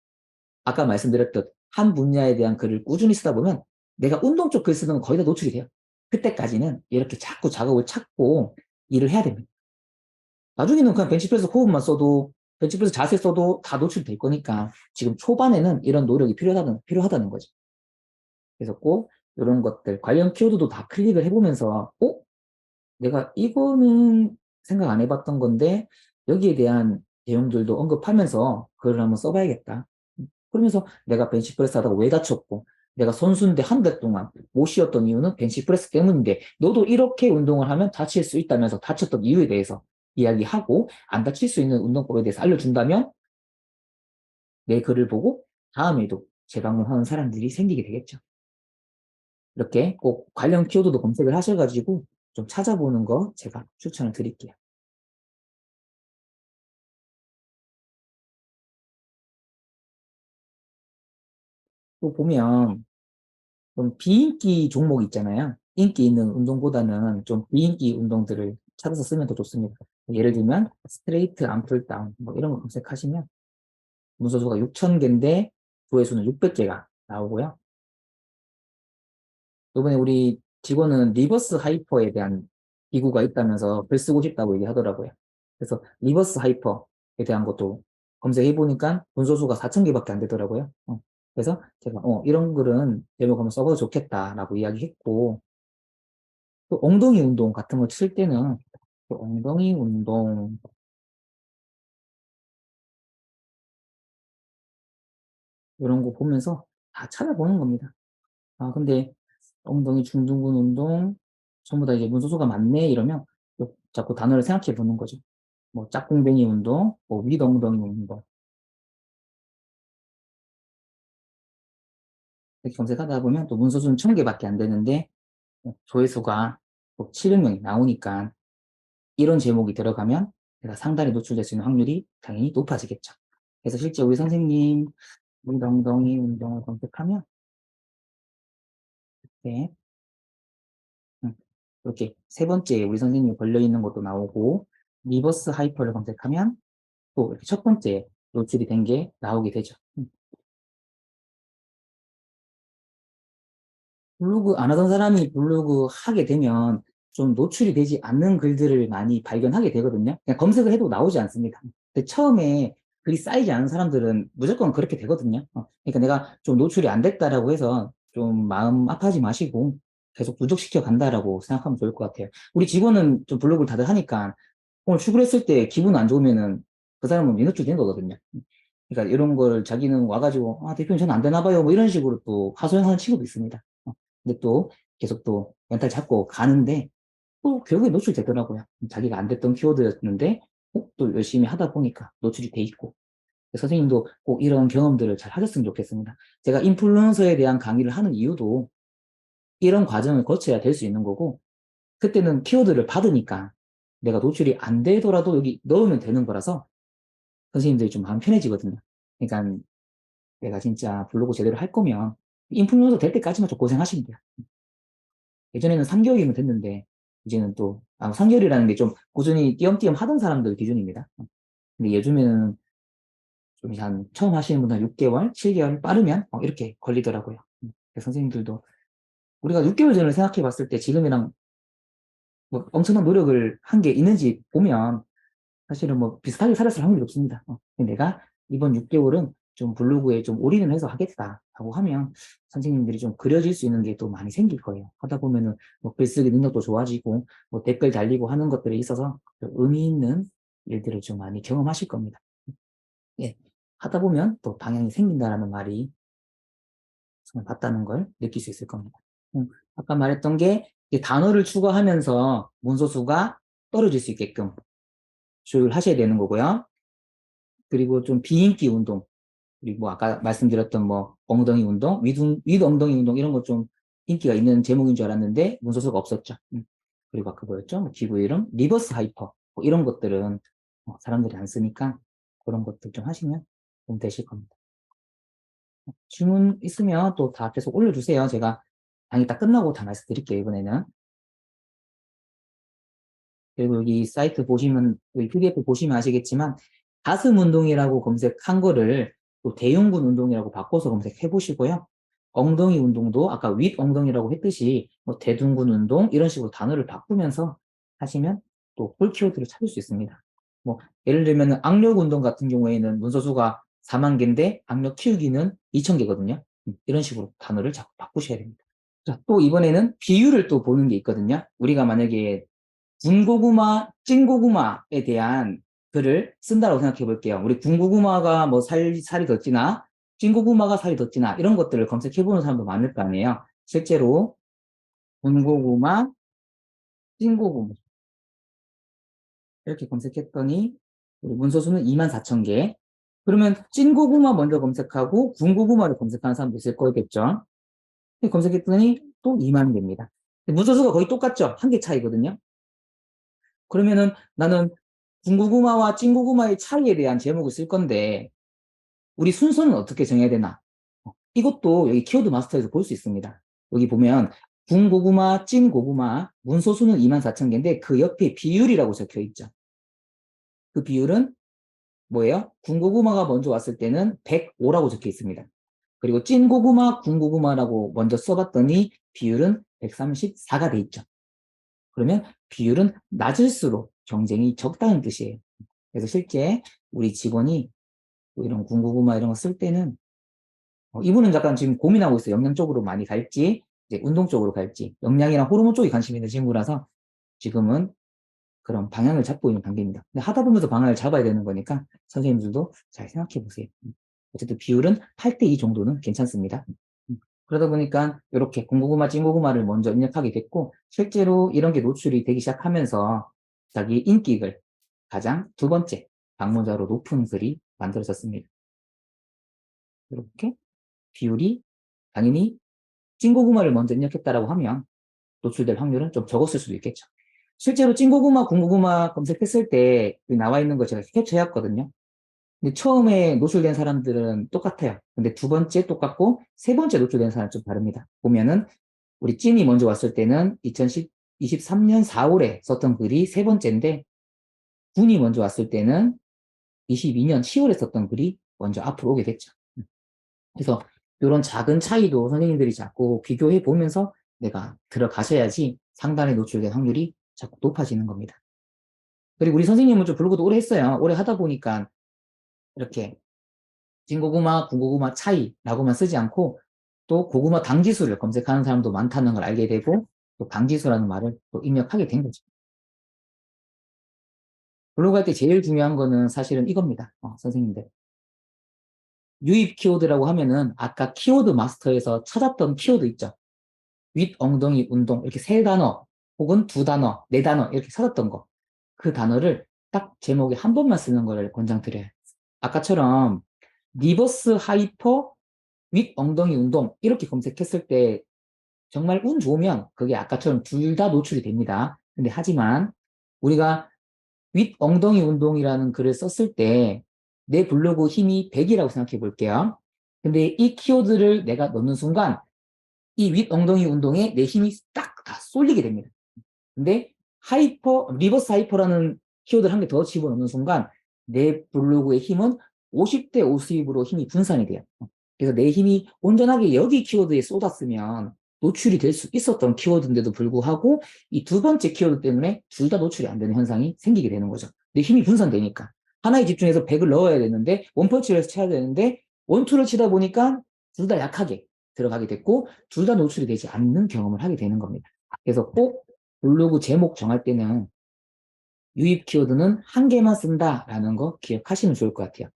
아까 말씀드렸던 한 분야에 대한 글을 꾸준히 쓰다 보면 내가 운동 쪽 글 쓰는 건 거의 다 노출이 돼요. 그때까지는 이렇게 자꾸 작업을 찾고 일을 해야 됩니다. 나중에는 그냥 벤치프레스 호흡만 써도 벤치프레스 자세 써도 다 노출될 거니까 지금 초반에는 이런 노력이 필요하다는 거죠. 그래서 꼭 이런 것들 관련 키워드도 다 클릭을 해보면서 내가 이거는 생각 안 해봤던 건데 여기에 대한 내용들도 언급하면서 글을 한번 써봐야겠다. 그러면서 내가 벤치프레스 하다가 왜 다쳤고 내가 선수인데 한 달 동안 못 쉬었던 이유는 벤치프레스 때문인데 너도 이렇게 운동을 하면 다칠 수 있다면서 다쳤던 이유에 대해서 이야기하고 안 다칠 수 있는 운동법에 대해서 알려준다면 내 글을 보고 다음에도 재방문하는 사람들이 생기게 되겠죠. 이렇게 꼭 관련 키워드도 검색을 하셔가지고 좀 찾아보는 거 제가 추천을 드릴게요. 또 보면 좀 비인기 종목 있잖아요. 인기 있는 운동보다는 좀 비인기 운동들을 찾아서 쓰면 더 좋습니다. 예를 들면 스트레이트 앙클 다운 뭐 이런 거 검색하시면 문서수가 6,000개인데 조회수는 600개가 나오고요. 이번에 우리 직원은 리버스 하이퍼에 대한 기구가 있다면서 글 쓰고 싶다고 얘기하더라고요. 그래서 리버스 하이퍼에 대한 것도 검색해 보니까 문서수가 4,000개밖에 안 되더라고요. 그래서 제가 이런 글은 제목 한번 써봐도 좋겠다라고 이야기했고 또 엉덩이 운동 같은 거 칠 때는 또 엉덩이 운동 이런 거 보면서 다 찾아보는 겁니다. 근데 엉덩이 중둔근 운동 전부 다 이제 문서수가 많네 이러면 또 자꾸 단어를 생각해 보는 거죠. 뭐 짝꿍뱅이 운동, 뭐 윗엉덩이 운동 이렇게 검색하다 보면 또 문서수는 1,000개밖에 안 되는데 조회수가 꼭 700명이 나오니까 이런 제목이 들어가면 내가 상단에 노출될 수 있는 확률이 당연히 높아지겠죠. 그래서 실제 우리 선생님 엉덩이 운동을 검색하면, 네. 이렇게 세 번째 우리 선생님이 걸려있는 것도 나오고, 리버스 하이퍼를 검색하면 또 이렇게 첫 번째 노출이 된 게 나오게 되죠. 블로그 안 하던 사람이 블로그 하게 되면 좀 노출이 되지 않는 글들을 많이 발견하게 되거든요. 그냥 검색을 해도 나오지 않습니다. 근데 처음에 글이 쌓이지 않은 사람들은 무조건 그렇게 되거든요. 그러니까 내가 좀 노출이 안 됐다라고 해서 좀 마음 아파하지 마시고 계속 누적시켜 간다라고 생각하면 좋을 것 같아요. 우리 직원은 좀 블로그를 다들 하니까 오늘 출근했을 때 기분 안 좋으면은 그 사람은 민노출 된 거거든요. 그러니까 이런 걸 자기는 와가지고, 아, 대표님 저는 안 되나 봐요. 뭐 이런 식으로 또 하소연하는 친구도 있습니다. 근데 또 계속 또 멘탈 잡고 가는데 또 결국에 노출되더라고요. 자기가 안 됐던 키워드였는데 또 열심히 하다 보니까 노출이 돼 있고. 선생님도 꼭 이런 경험들을 잘 하셨으면 좋겠습니다. 제가 인플루언서에 대한 강의를 하는 이유도 이런 과정을 거쳐야 될 수 있는 거고, 그때는 키워드를 받으니까 내가 노출이 안 되더라도 여기 넣으면 되는 거라서 선생님들이 좀 마음 편해지거든요. 그러니까 내가 진짜 블로그 제대로 할 거면 인플루언서 될 때까지만 좀 고생하시면 돼요. 예전에는 3개월이면 됐는데 이제는 또 3개월이라는 게 좀 꾸준히 띄엄띄엄 하던 사람들 기준입니다. 근데 요즘에는 좀 한 처음 하시는 분은 6개월, 7개월 빠르면 이렇게 걸리더라고요. 그래서 선생님들도 우리가 6개월 전을 생각해 봤을 때 지금이랑 뭐 엄청난 노력을 한 게 있는지 보면 사실은 뭐 비슷하게 살았을 확률이 높습니다. 근데 내가 이번 6개월은 좀 블로그에 좀 올인을 해서 하겠다라고 하면 선생님들이 좀 그려질 수 있는 게 또 많이 생길 거예요. 하다 보면은 뭐 글쓰기 능력도 좋아지고 뭐 댓글 달리고 하는 것들에 있어서 의미 있는 일들을 좀 많이 경험하실 겁니다. 예. 하다 보면 또 방향이 생긴다라는 말이 정말 맞다는 걸 느낄 수 있을 겁니다. 아까 말했던 게 단어를 추가하면서 문서수가 떨어질 수 있게끔 조율하셔야 되는 거고요. 그리고 좀 비인기 운동, 그리고 뭐 아까 말씀드렸던 뭐 엉덩이 운동, 윗 엉덩이 운동 이런 거 좀 인기가 있는 제목인 줄 알았는데 문서수가 없었죠. 그리고 아까 뭐였죠? 뭐 기구 이름, 리버스 하이퍼 뭐 이런 것들은 사람들이 안 쓰니까 그런 것들 좀 하시면 좀 되실 겁니다. 질문 있으면 또 다 계속 올려주세요. 제가 강의 딱 끝나고 다 말씀드릴게요, 이번에는. 그리고 여기 사이트 보시면, 여기 PDF 보시면 아시겠지만, 가슴 운동이라고 검색한 거를 또 대흉근 운동이라고 바꿔서 검색해 보시고요. 엉덩이 운동도 아까 윗 엉덩이라고 했듯이 뭐 대둔근 운동 이런 식으로 단어를 바꾸면서 하시면 또 볼 키워드를 찾을 수 있습니다. 뭐 예를 들면 악력 운동 같은 경우에는 문서수가 4만 개인데 악력 키우기는 2천 개거든요. 이런 식으로 단어를 자꾸 바꾸셔야 됩니다. 자, 또 이번에는 비율을 또 보는 게 있거든요. 우리가 만약에 군고구마, 찐고구마에 대한 글을 쓴다고 생각해 볼게요. 우리 군고구마가 뭐 살이 더 찌나, 찐고구마가 살이 더 찌나, 이런 것들을 검색해 보는 사람도 많을 거 아니에요. 실제로 군고구마, 찐고구마 이렇게 검색했더니 우리 문서수는 24,000개. 그러면 찐고구마 먼저 검색하고 군고구마를 검색하는 사람도 있을 거겠죠. 검색했더니 또 2만 개입니다. 문서수가 거의 똑같죠? 한 개 차이거든요. 그러면은 나는 군고구마와 찐고구마의 차이에 대한 제목을 쓸 건데 우리 순서는 어떻게 정해야 되나? 이것도 여기 키워드 마스터에서 볼 수 있습니다. 여기 보면 군고구마, 찐고구마, 문서수는 24,000개인데 그 옆에 비율이라고 적혀 있죠. 그 비율은 뭐예요? 군고구마가 먼저 왔을 때는 105라고 적혀 있습니다. 그리고 찐고구마, 군고구마라고 먼저 써봤더니 비율은 134가 돼 있죠. 그러면 비율은 낮을수록 경쟁이 적다는 뜻이에요. 그래서 실제 우리 직원이 이런 군고구마 이런 거 쓸 때는 이분은 약간 지금 고민하고 있어요. 영양 쪽으로 많이 갈지 이제 운동 쪽으로 갈지 영양이랑 호르몬 쪽에 관심 있는 친구라서 지금은 그런 방향을 잡고 있는 단계입니다. 근데 하다 보면서 방향을 잡아야 되는 거니까 선생님들도 잘 생각해 보세요. 어쨌든 비율은 8대2 정도는 괜찮습니다. 그러다 보니까 이렇게 군고구마, 찐고구마를 먼저 입력하게 됐고 실제로 이런 게 노출이 되기 시작하면서 자기 인기글 가장 두 번째 방문자로 높은 글이 만들어졌습니다. 이렇게 비율이 당연히 찐고구마를 먼저 입력했다라고 하면 노출될 확률은 좀 적었을 수도 있겠죠. 실제로 찐고구마, 군고구마 검색했을 때 나와 있는 거 제가 캡처해왔거든요. 근데 처음에 노출된 사람들은 똑같아요. 근데 두 번째 똑같고 세 번째 노출된 사람은 좀 다릅니다. 보면은 우리 찐이 먼저 왔을 때는 2023년 4월에 썼던 글이 세 번째인데 군이 먼저 왔을 때는 22년 10월에 썼던 글이 먼저 앞으로 오게 됐죠. 그래서 이런 작은 차이도 선생님들이 자꾸 비교해 보면서 내가 들어가셔야지 상단에 노출될 확률이 자꾸 높아지는 겁니다. 그리고 우리 선생님은 좀 블로그도 오래 했어요. 오래 하다 보니까 이렇게 진고구마, 군고구마 차이라고만 쓰지 않고 또 고구마 당지수를 검색하는 사람도 많다는 걸 알게 되고 또 당지수라는 말을 또 입력하게 된 거죠. 블로그 할 때 제일 중요한 거는 사실은 이겁니다. 선생님들. 유입 키워드라고 하면은 아까 키워드 마스터에서 찾았던 키워드 있죠. 윗 엉덩이 운동 이렇게 세 단어 혹은 두 단어, 네 단어 이렇게 찾았던 거. 그 단어를 딱 제목에 한 번만 쓰는 거를 권장드려요. 아까처럼 리버스 하이퍼 윗 엉덩이 운동 이렇게 검색했을 때 정말 운 좋으면 그게 아까처럼 둘 다 노출이 됩니다. 근데 하지만 우리가 윗 엉덩이 운동이라는 글을 썼을 때 내 블로그 힘이 100이라고 생각해 볼게요. 근데 이 키워드를 내가 넣는 순간 이 윗 엉덩이 운동에 내 힘이 딱 다 쏠리게 됩니다. 근데 리버스 하이퍼라는 키워드를 한 개 더 집어넣는 순간 내 블로그의 힘은 50대 50으로 힘이 분산이 돼요. 그래서 내 힘이 온전하게 여기 키워드에 쏟았으면 노출이 될 수 있었던 키워드인데도 불구하고 이 두 번째 키워드 때문에 둘 다 노출이 안 되는 현상이 생기게 되는 거죠. 내 힘이 분산되니까. 하나에 집중해서 100을 넣어야 되는데 원펀치를 해서 쳐야 되는데 원투를 치다 보니까 둘 다 약하게 들어가게 됐고 둘 다 노출이 되지 않는 경험을 하게 되는 겁니다. 그래서 꼭 블로그 제목 정할 때는 유입 키워드는 한 개만 쓴다라는 거 기억하시면 좋을 것 같아요.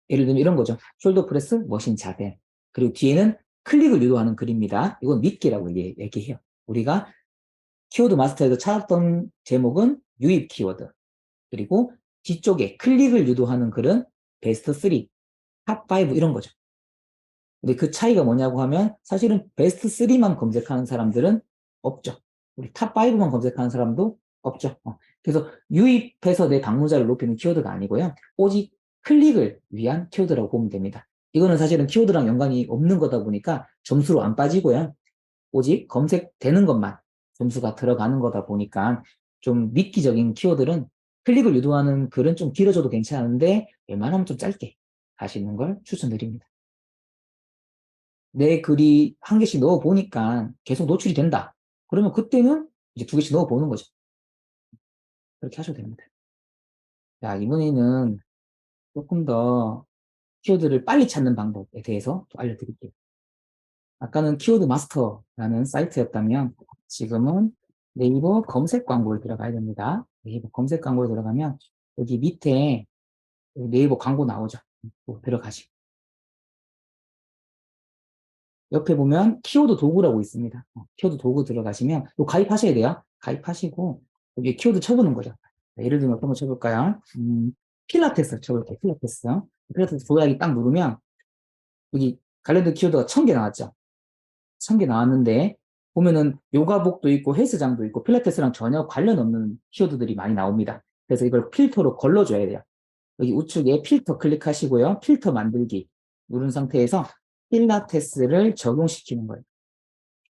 예를 들면 이런 거죠. 숄더 프레스, 머신 자세. 그리고 뒤에는 클릭을 유도하는 글입니다. 이건 밑기라고 얘기해요. 우리가 키워드 마스터에서 찾았던 제목은 유입 키워드. 그리고 뒤쪽에 클릭을 유도하는 글은 베스트 3, 탑 5 이런 거죠. 근데 그 차이가 뭐냐고 하면 사실은 베스트 3만 검색하는 사람들은 없죠. 우리 탑 5만 검색하는 사람도 없죠. 그래서 유입해서 내 방문자를 높이는 키워드가 아니고요. 오직 클릭을 위한 키워드라고 보면 됩니다. 이거는 사실은 키워드랑 연관이 없는 거다 보니까 점수로 안 빠지고요. 오직 검색되는 것만 점수가 들어가는 거다 보니까 좀 미끼적인 키워드는 클릭을 유도하는 글은 좀 길어져도 괜찮은데 웬만하면 좀 짧게 하시는 걸 추천드립니다. 내 글이 한 개씩 넣어 보니까 계속 노출이 된다. 그러면 그때는 이제 두 개씩 넣어 보는 거죠. 그렇게 하셔도 됩니다. 자, 이번에는 조금 더 키워드를 빨리 찾는 방법에 대해서 또 알려드릴게요. 아까는 키워드 마스터라는 사이트였다면 지금은 네이버 검색 광고를 들어가야 됩니다. 네이버 검색 광고에 들어가면 여기 밑에 네이버 광고 나오죠. 들어가시고 옆에 보면 키워드 도구라고 있습니다. 키워드 도구 들어가시면 또 가입하셔야 돼요. 가입하시고 여기 키워드 쳐보는 거죠. 예를 들면 어떤 거 쳐볼까요? 필라테스 쳐볼게요. 필라테스 도약이 딱 누르면 여기 관련된 키워드가 1000개 나왔죠. 1000개 나왔는데 보면은 요가복도 있고 헬스장도 있고 필라테스랑 전혀 관련 없는 키워드들이 많이 나옵니다. 그래서 이걸 필터로 걸러줘야 돼요. 여기 우측에 필터 클릭하시고요. 필터 만들기 누른 상태에서 필라테스를 적용시키는 거예요.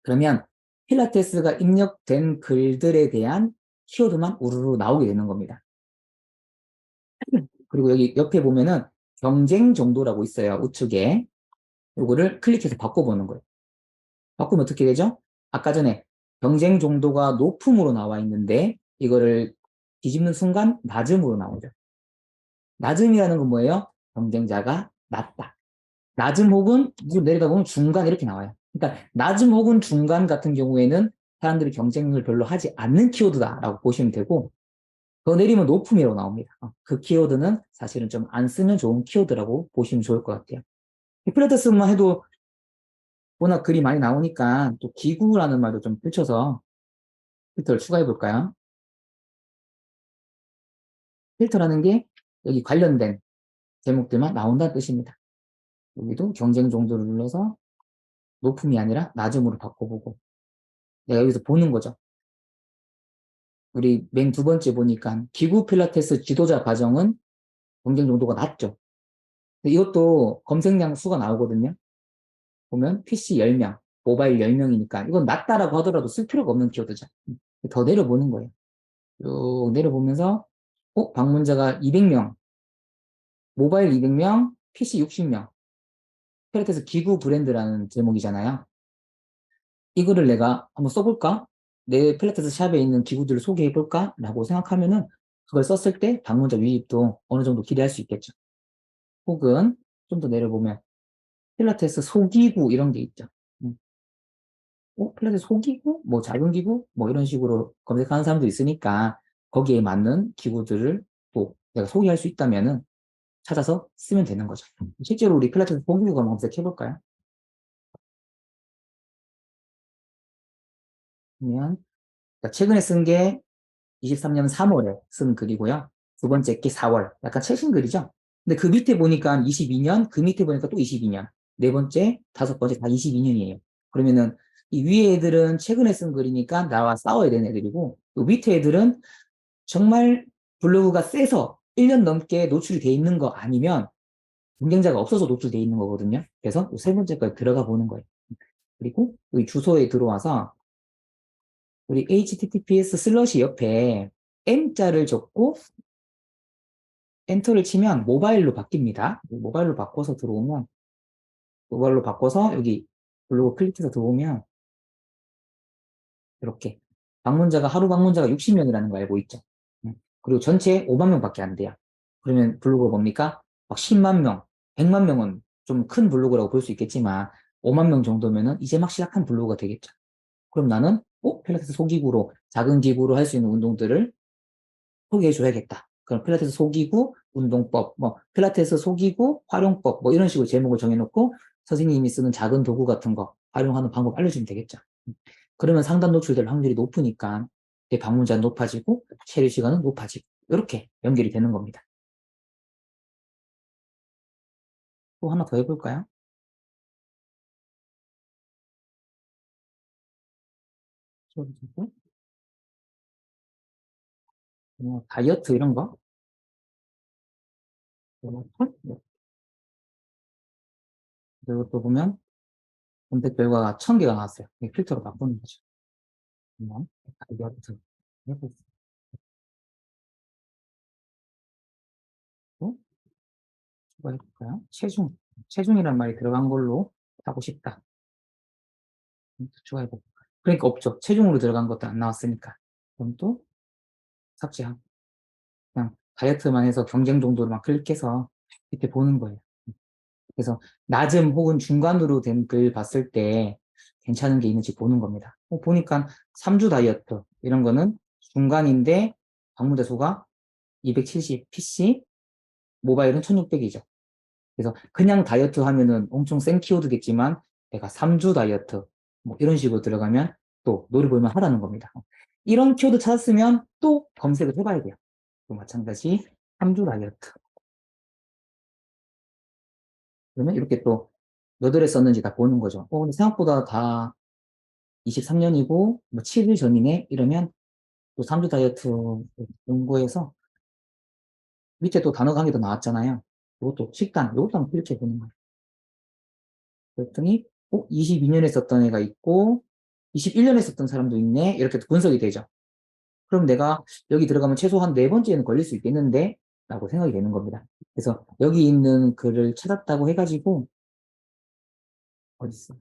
그러면 필라테스가 입력된 글들에 대한 키워드만 우르르 나오게 되는 겁니다. 그리고 여기 옆에 보면은 경쟁 정도라고 있어요. 우측에. 요거를 클릭해서 바꿔보는 거예요. 바꾸면 어떻게 되죠? 아까 전에 경쟁 정도가 높음으로 나와 있는데 이거를 뒤집는 순간 낮음으로 나오죠. 낮음이라는 건 뭐예요? 경쟁자가 낮다. 낮음 혹은 내려다 보면 중간 이렇게 나와요. 그러니까 낮음 혹은 중간 같은 경우에는 사람들이 경쟁을 별로 하지 않는 키워드다라고 보시면 되고 더 내리면 높음이라고 나옵니다. 그 키워드는 사실은 좀 안 쓰면 좋은 키워드라고 보시면 좋을 것 같아요. 필라테스만 해도 워낙 글이 많이 나오니까 또 기구라는 말도 좀 붙여서 필터를 추가해 볼까요? 필터라는 게 여기 관련된 제목들만 나온다는 뜻입니다. 여기도 경쟁 정도를 눌러서 높음이 아니라 낮음으로 바꿔보고 내가 여기서 보는 거죠. 우리 맨 두 번째 보니까 기구 필라테스 지도자 과정은 경쟁 정도가 낮죠. 이것도 검색량 수가 나오거든요. 보면 PC 10명, 모바일 10명이니까 이건 낮다라고 하더라도 쓸 필요가 없는 키워드죠. 더 내려보는 거예요. 쭉 내려보면서 방문자가 200명, 모바일 200명, PC 60명. 필라테스 기구 브랜드라는 제목이잖아요. 이거를 내가 한번 써볼까? 내 필라테스 샵에 있는 기구들을 소개해볼까? 라고 생각하면은 그걸 썼을 때 방문자 유입도 어느 정도 기대할 수 있겠죠. 혹은 좀 더 내려보면 필라테스 소기구 이런 게 있죠. 음. 필라테스 소기구? 뭐 작은 기구? 뭐 이런 식으로 검색하는 사람도 있으니까 거기에 맞는 기구들을 또 내가 소개할 수 있다면은 찾아서 쓰면 되는 거죠. 실제로 우리 필라테스 소기구가 한번 검색해볼까요? 그러면 최근에 쓴 게 23년 3월에 쓴 글이고요. 두 번째 게 4월. 약간 최신 글이죠. 근데 그 밑에 보니까 22년, 그 밑에 보니까 또 22년. 네 번째, 다섯 번째 다 22년이에요. 그러면은 이 위에 애들은 최근에 쓴 글이니까 나와 싸워야 되는 애들이고, 또 밑에 애들은 정말 블로그가 세서 1년 넘게 노출이 돼 있는 거 아니면 경쟁자가 없어서 노출돼 있는 거거든요. 그래서 세 번째까지 들어가 보는 거예요. 그리고 여기 주소에 들어와서 우리 https 슬러시 옆에 M자를 적고 엔터를 치면 모바일로 바뀝니다. 모바일로 바꿔서 들어오면, 모바일로 바꿔서 여기 블로그 클릭해서 들어오면 이렇게 하루 방문자가 60명이라는 거 알고 있죠. 그리고 전체 5만 명밖에 안 돼요. 그러면 블로그가 뭡니까? 막 10만 명, 100만 명은 좀 큰 블로그라고 볼 수 있겠지만 5만 명 정도면은 이제 막 시작한 블로그가 되겠죠. 그럼 나는 필라테스 소기구로 작은 기구로 할 수 있는 운동들을 소개해 줘야겠다. 그럼 필라테스 소기구 운동법, 뭐 필라테스 소기구 활용법, 뭐 이런 식으로 제목을 정해놓고 선생님이 쓰는 작은 도구 같은 거 활용하는 방법 알려주면 되겠죠. 그러면 상단 노출될 확률이 높으니까 내 방문자 높아지고 체류 시간은 높아지고 이렇게 연결이 되는 겁니다. 또 하나 더 해볼까요? 뭐 다이어트 이런 거. 그리고 또 보면 검색 결과가 1000개가 나왔어요. 필터로 바꾸는 거죠. 한번 다이어트 해보고 추가해볼까요? 체중이란 말이 들어간 걸로 하고 싶다. 추가해볼까? 그러니까 없죠. 체중으로 들어간 것도 안 나왔으니까. 그럼 또 삭제하고. 그냥 다이어트만 해서 경쟁 정도로만 클릭해서 이렇게 보는 거예요. 그래서 낮음 혹은 중간으로 된 글 봤을 때 괜찮은 게 있는지 보는 겁니다. 보니까 3주 다이어트 이런 거는 중간인데 방문자 수가 270 PC, 모바일은 1600이죠. 그래서 그냥 다이어트 하면은 엄청 센 키워드겠지만 내가 3주 다이어트 뭐 이런 식으로 들어가면 또 노래 볼만 하다는 겁니다. 이런 키워드 찾았으면 또 검색을 해봐야 돼요. 또 마찬가지 3주 다이어트. 그러면 이렇게 또 몇 월에 썼는지 다 보는 거죠. 근데 생각보다 다 23년이고 뭐 7일 전이네 이러면 또 3주 다이어트 연구해서 밑에 또 단어가 한 개 더 나왔잖아요. 이것도 식단, 이것도 한번 클릭해 보는 거예요. 그랬더니 22년에 썼던 애가 있고 21년에 썼던 사람도 있네. 이렇게 분석이 되죠. 그럼 내가 여기 들어가면 최소한 네 번째는 걸릴 수 있겠는데? 라고 생각이 되는 겁니다. 그래서 여기 있는 글을 찾았다고 해가지고 어딨어?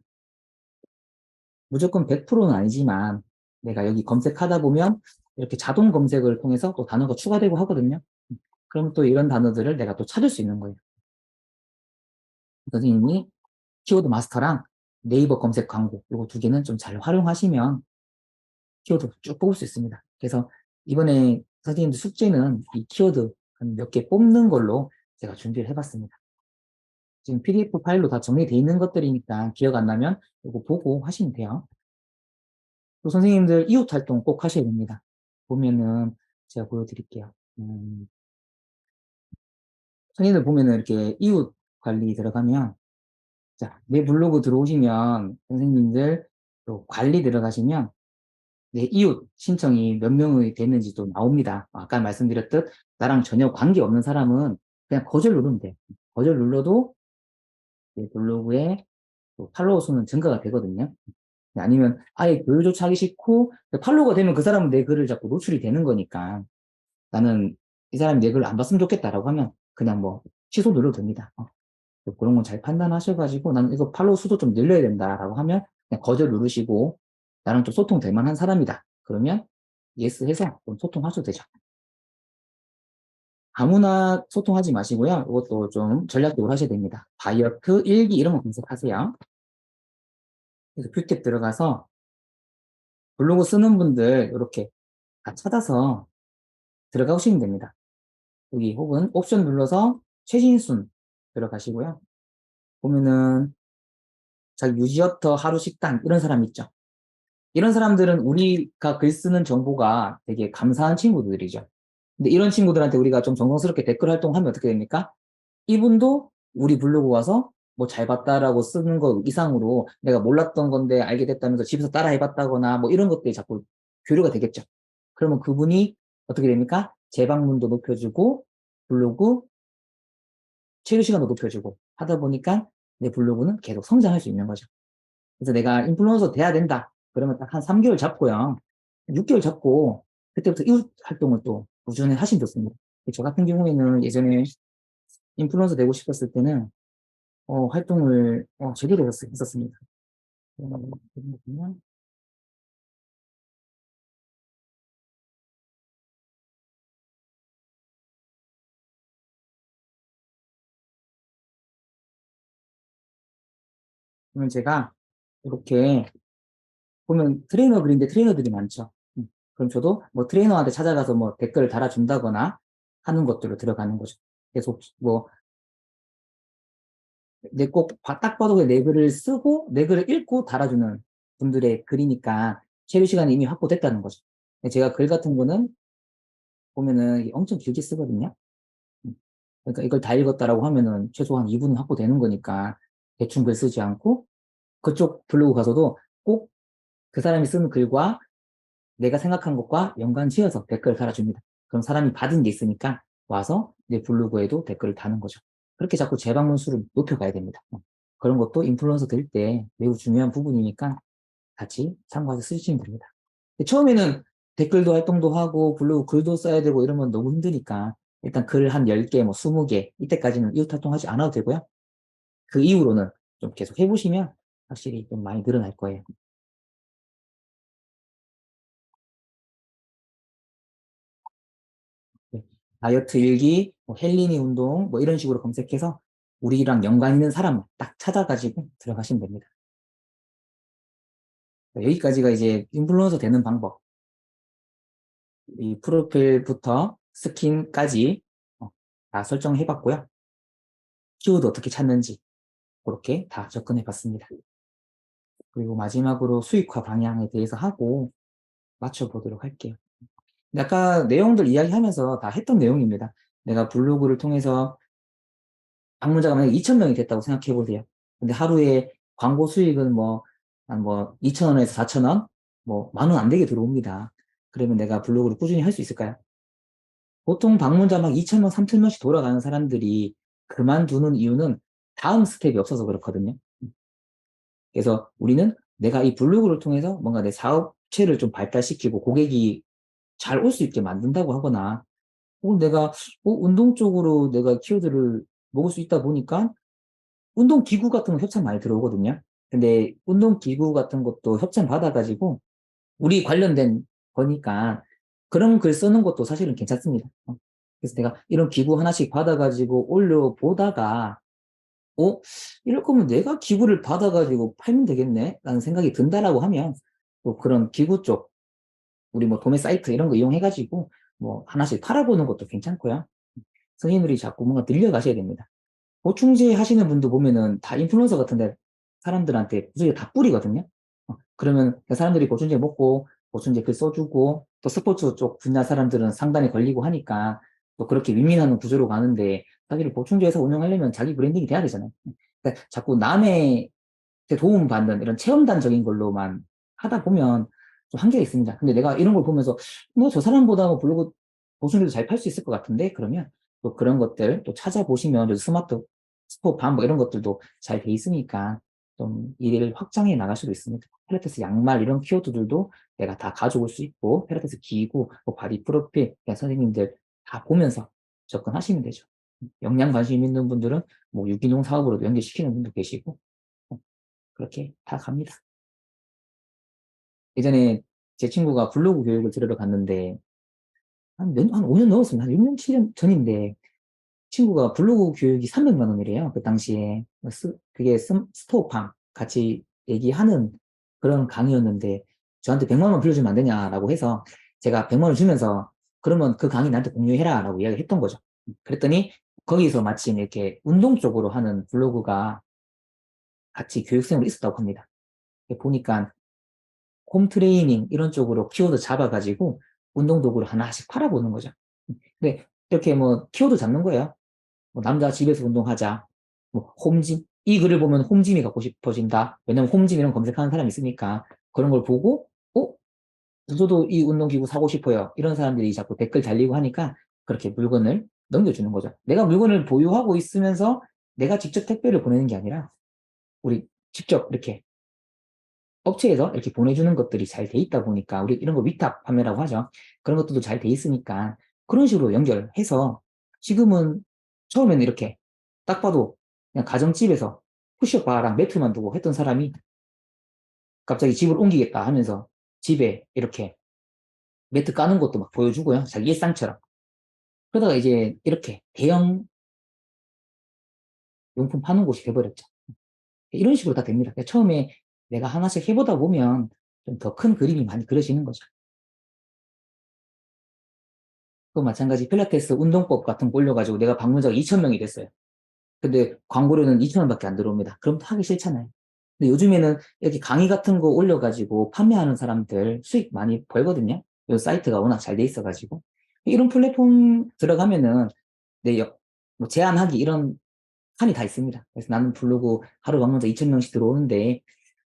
무조건 100%는 아니지만 내가 여기 검색하다 보면 이렇게 자동 검색을 통해서 또 단어가 추가되고 하거든요. 그럼 또 이런 단어들을 내가 또 찾을 수 있는 거예요. 선생님이 키워드 마스터랑 네이버 검색 광고 이거 두 개는 좀 잘 활용하시면 키워드 쭉 뽑을 수 있습니다. 그래서 이번에 선생님들 숙제는 이 키워드 한 몇 개 뽑는 걸로 제가 준비를 해봤습니다. 지금 PDF 파일로 다 정리되어 있는 것들이니까 기억 안 나면 이거 보고 하시면 돼요. 또 선생님들 이웃 활동 꼭 하셔야 됩니다. 보면은 제가 보여드릴게요. 선생님들 보면은 이렇게 이웃 관리 들어가면 자, 내 블로그 들어오시면 선생님들 또 관리 들어가시면 내 이웃 신청이 몇 명이 됐는지도 나옵니다. 아까 말씀드렸듯 나랑 전혀 관계없는 사람은 그냥 거절 누르면 돼. 거절 눌러도 내 블로그에 또 팔로워 수는 증가가 되거든요. 아니면 아예 교류조차 하기 싫고 팔로워가 되면 그 사람은 내 글을 자꾸 노출이 되는 거니까 나는 이 사람이 내 글을 안 봤으면 좋겠다라고 하면 그냥 뭐 취소 눌러도 됩니다. 그런 건 잘 판단하셔가지고 나는 이거 팔로워 수도 좀 늘려야 된다라고 하면 그냥 거절 누르시고 나랑 좀 소통될 만한 사람이다. 그러면 예스 해서 좀 소통하셔도 되죠. 아무나 소통하지 마시고요. 이것도 좀 전략적으로 하셔야 됩니다. 다이어트, 일기 이런 거 검색하세요. 그래서 뷰탭 들어가서 블로그 쓰는 분들 이렇게 다 찾아서 들어가시면 됩니다. 여기 혹은 옵션 눌러서 최신순 들어가시고요. 보면은 자기 유지어터 하루 식단 이런 사람 있죠. 이런 사람들은 우리가 글 쓰는 정보가 되게 감사한 친구들이죠. 근데 이런 친구들한테 우리가 좀 정성스럽게 댓글 활동하면 어떻게 됩니까? 이분도 우리 블로그 와서 뭐 잘 봤다라고 쓰는 거 이상으로 내가 몰랐던 건데 알게 됐다면서 집에서 따라 해봤다거나 뭐 이런 것들이 자꾸 교류가 되겠죠. 그러면 그분이 어떻게 됩니까? 재방문도 높여주고 블로그 체류 시간도 높여주고 하다 보니까 내 블로그는 계속 성장할 수 있는 거죠. 그래서 내가 인플루언서 돼야 된다. 그러면 딱 한 3개월 잡고요. 6개월 잡고 그때부터 이웃 활동을 또 꾸준히 하시면 좋습니다. 저 같은 경우에는 예전에 인플루언서 되고 싶었을 때는 활동을 제대로 했었습니다. 그러면 제가 이렇게 보면 트레이너 글인데 트레이너들이 많죠. 그럼 저도 뭐 트레이너한테 찾아가서 뭐 댓글을 달아준다거나 하는 것들로 들어가는 거죠. 계속 뭐 내 꼭 딱 봐도 내 글을 쓰고 내 글을 읽고 달아주는 분들의 글이니까 체류 시간이 이미 확보됐다는 거죠. 제가 글 같은 거는 보면은 엄청 길게 쓰거든요. 음. 그러니까 이걸 다 읽었다라고 하면은 최소한 2분은 확보되는 거니까 대충 글 쓰지 않고 그쪽 블로그 가서도 꼭 그 사람이 쓰는 글과 내가 생각한 것과 연관 지어서 댓글을 달아줍니다. 그럼 사람이 받은 게 있으니까 와서 내 블로그에도 댓글을 다는 거죠. 그렇게 자꾸 재방문 수를 높여가야 됩니다. 그런 것도 인플루언서 될 때 매우 중요한 부분이니까 같이 참고해서 쓰시면 됩니다. 처음에는 댓글도 활동도 하고 블로그 글도 써야 되고 이러면 너무 힘드니까 일단 글 한 10개, 뭐 20개 이때까지는 이웃 활동하지 않아도 되고요. 그 이후로는 좀 계속 해보시면 확실히 좀 많이 늘어날 거예요. 네. 다이어트 일기, 뭐 헬리니 운동, 뭐 이런 식으로 검색해서 우리랑 연관 있는 사람 딱 찾아가지고 들어가시면 됩니다. 여기까지가 이제 인플루언서 되는 방법. 이 프로필부터 스킨까지 다 설정해 봤고요. 키워드 어떻게 찾는지 그렇게 다 접근해 봤습니다. 그리고 마지막으로 수익화 방향에 대해서 하고 맞춰보도록 할게요. 아까 내용들 이야기하면서 다 했던 내용입니다. 내가 블로그를 통해서 방문자가 만약에 2,000명이 됐다고 생각해 보세요. 근데 하루에 광고 수익은 한 2,000원에서 4,000원? 뭐, 10,000원 안 되게 들어옵니다. 그러면 내가 블로그를 꾸준히 할 수 있을까요? 보통 방문자 막 2,000명, 3,000명씩 돌아가는 사람들이 그만두는 이유는 다음 스텝이 없어서 그렇거든요. 그래서 우리는 내가 이 블로그를 통해서 뭔가 내 사업체를 좀 발달시키고 고객이 잘 올 수 있게 만든다고 하거나 내가 운동 쪽으로 내가 키워드를 먹을 수 있다 보니까 운동기구 같은 거 협찬 많이 들어오거든요. 근데 운동기구 같은 것도 협찬 받아가지고 우리 관련된 거니까 그런 글 쓰는 것도 사실은 괜찮습니다. 그래서 내가 이런 기구 하나씩 받아가지고 올려보다가 어? 이럴 거면 내가 기구를 받아가지고 팔면 되겠네? 라는 생각이 든다라고 하면 또 그런 기구 쪽 우리 뭐 도매 사이트 이런 거 이용해가지고 뭐 하나씩 팔아보는 것도 괜찮고요. 선생님들이 자꾸 뭔가 늘려가셔야 됩니다. 보충제 하시는 분도 보면은 다 인플루언서 같은데 사람들한테 보충제 다 뿌리거든요. 그러면 그 사람들이 보충제 먹고 보충제 글 써주고 또 스포츠 쪽 분야 사람들은 상단에 걸리고 하니까 또 그렇게 윈윈하는 구조로 가는데 사실 보충제 회사 운영하려면 자기 브랜딩이 돼야 되잖아요. 그러니까 자꾸 남의 도움받는 이런 체험단적인 걸로만 하다 보면 좀 한계가 있습니다. 근데 내가 이런 걸 보면서 뭐 저 사람보다 뭐 블로그 보충제도 잘 팔 수 있을 것 같은데 그러면 또 그런 것들 또 찾아보시면 요즘 스마트 스포반 뭐 이런 것들도 잘 돼 있으니까 좀 일을 확장해 나갈 수도 있습니다. 필라테스 양말 이런 키워드들도 내가 다 가져올 수 있고 필라테스 기구, 뭐 바디 프로필 그냥 선생님들 다 보면서 접근하시면 되죠. 영양 관심 있는 분들은 뭐 유기농 사업으로도 연계시키는 분도 계시고 그렇게 다 갑니다. 예전에 제 친구가 블로그 교육을 들으러 갔는데 한 5년 넘었습니다. 한 6년, 7년 전인데 친구가 블로그 교육이 300만 원이래요. 그 당시에 그게 스토어팜 같이 얘기하는 그런 강의였는데 저한테 100만 원 빌려주면 안 되냐라고 해서 제가 100만 원 주면서 그러면 그 강의 나한테 공유해라라고 이야기를 했던 거죠. 그랬더니 거기서 마침 이렇게 운동 쪽으로 하는 블로그가 같이 교육생으로 있었다고 합니다. 보니까 홈트레이닝 이런 쪽으로 키워드 잡아가지고 운동 도구를 하나씩 팔아보는 거죠. 근데 이렇게 뭐 키워드 잡는 거예요. 뭐 남자 집에서 운동하자. 뭐 홈짐. 이 글을 보면 홈짐이 갖고 싶어진다. 왜냐면 홈짐 이런 검색하는 사람이 있으니까 그런 걸 보고 저도 이 운동기구 사고 싶어요. 이런 사람들이 자꾸 댓글 달리고 하니까 그렇게 물건을 넘겨주는 거죠. 내가 물건을 보유하고 있으면서 내가 직접 택배를 보내는 게 아니라 우리 직접 이렇게 업체에서 이렇게 보내주는 것들이 잘 돼 있다 보니까 우리 이런 거 위탁 판매라고 하죠. 그런 것들도 잘 돼 있으니까 그런 식으로 연결해서 지금은 처음에는 이렇게 딱 봐도 그냥 가정집에서 푸시업 바랑 매트만 두고 했던 사람이 갑자기 집을 옮기겠다 하면서 집에 이렇게 매트 까는 것도 막 보여주고요. 자기 일상처럼. 그러다가 이제 이렇게 대형 용품 파는 곳이 돼버렸죠. 이런 식으로 다 됩니다. 처음에 내가 하나씩 해보다 보면 좀 더 큰 그림이 많이 그려지는 거죠. 또 마찬가지 필라테스 운동법 같은 거 올려가지고 내가 방문자가 2,000명이 됐어요. 근데 광고료는 2,000원밖에 안 들어옵니다. 그럼 하기 싫잖아요. 근데 요즘에는 이렇게 강의 같은 거 올려가지고 판매하는 사람들 수익 많이 벌거든요. 이 사이트가 워낙 잘 돼 있어가지고. 이런 플랫폼 들어가면은 내 뭐 제한하기 이런 칸이 다 있습니다. 그래서 나는 블로그 하루 방문자 2,000명씩 들어오는데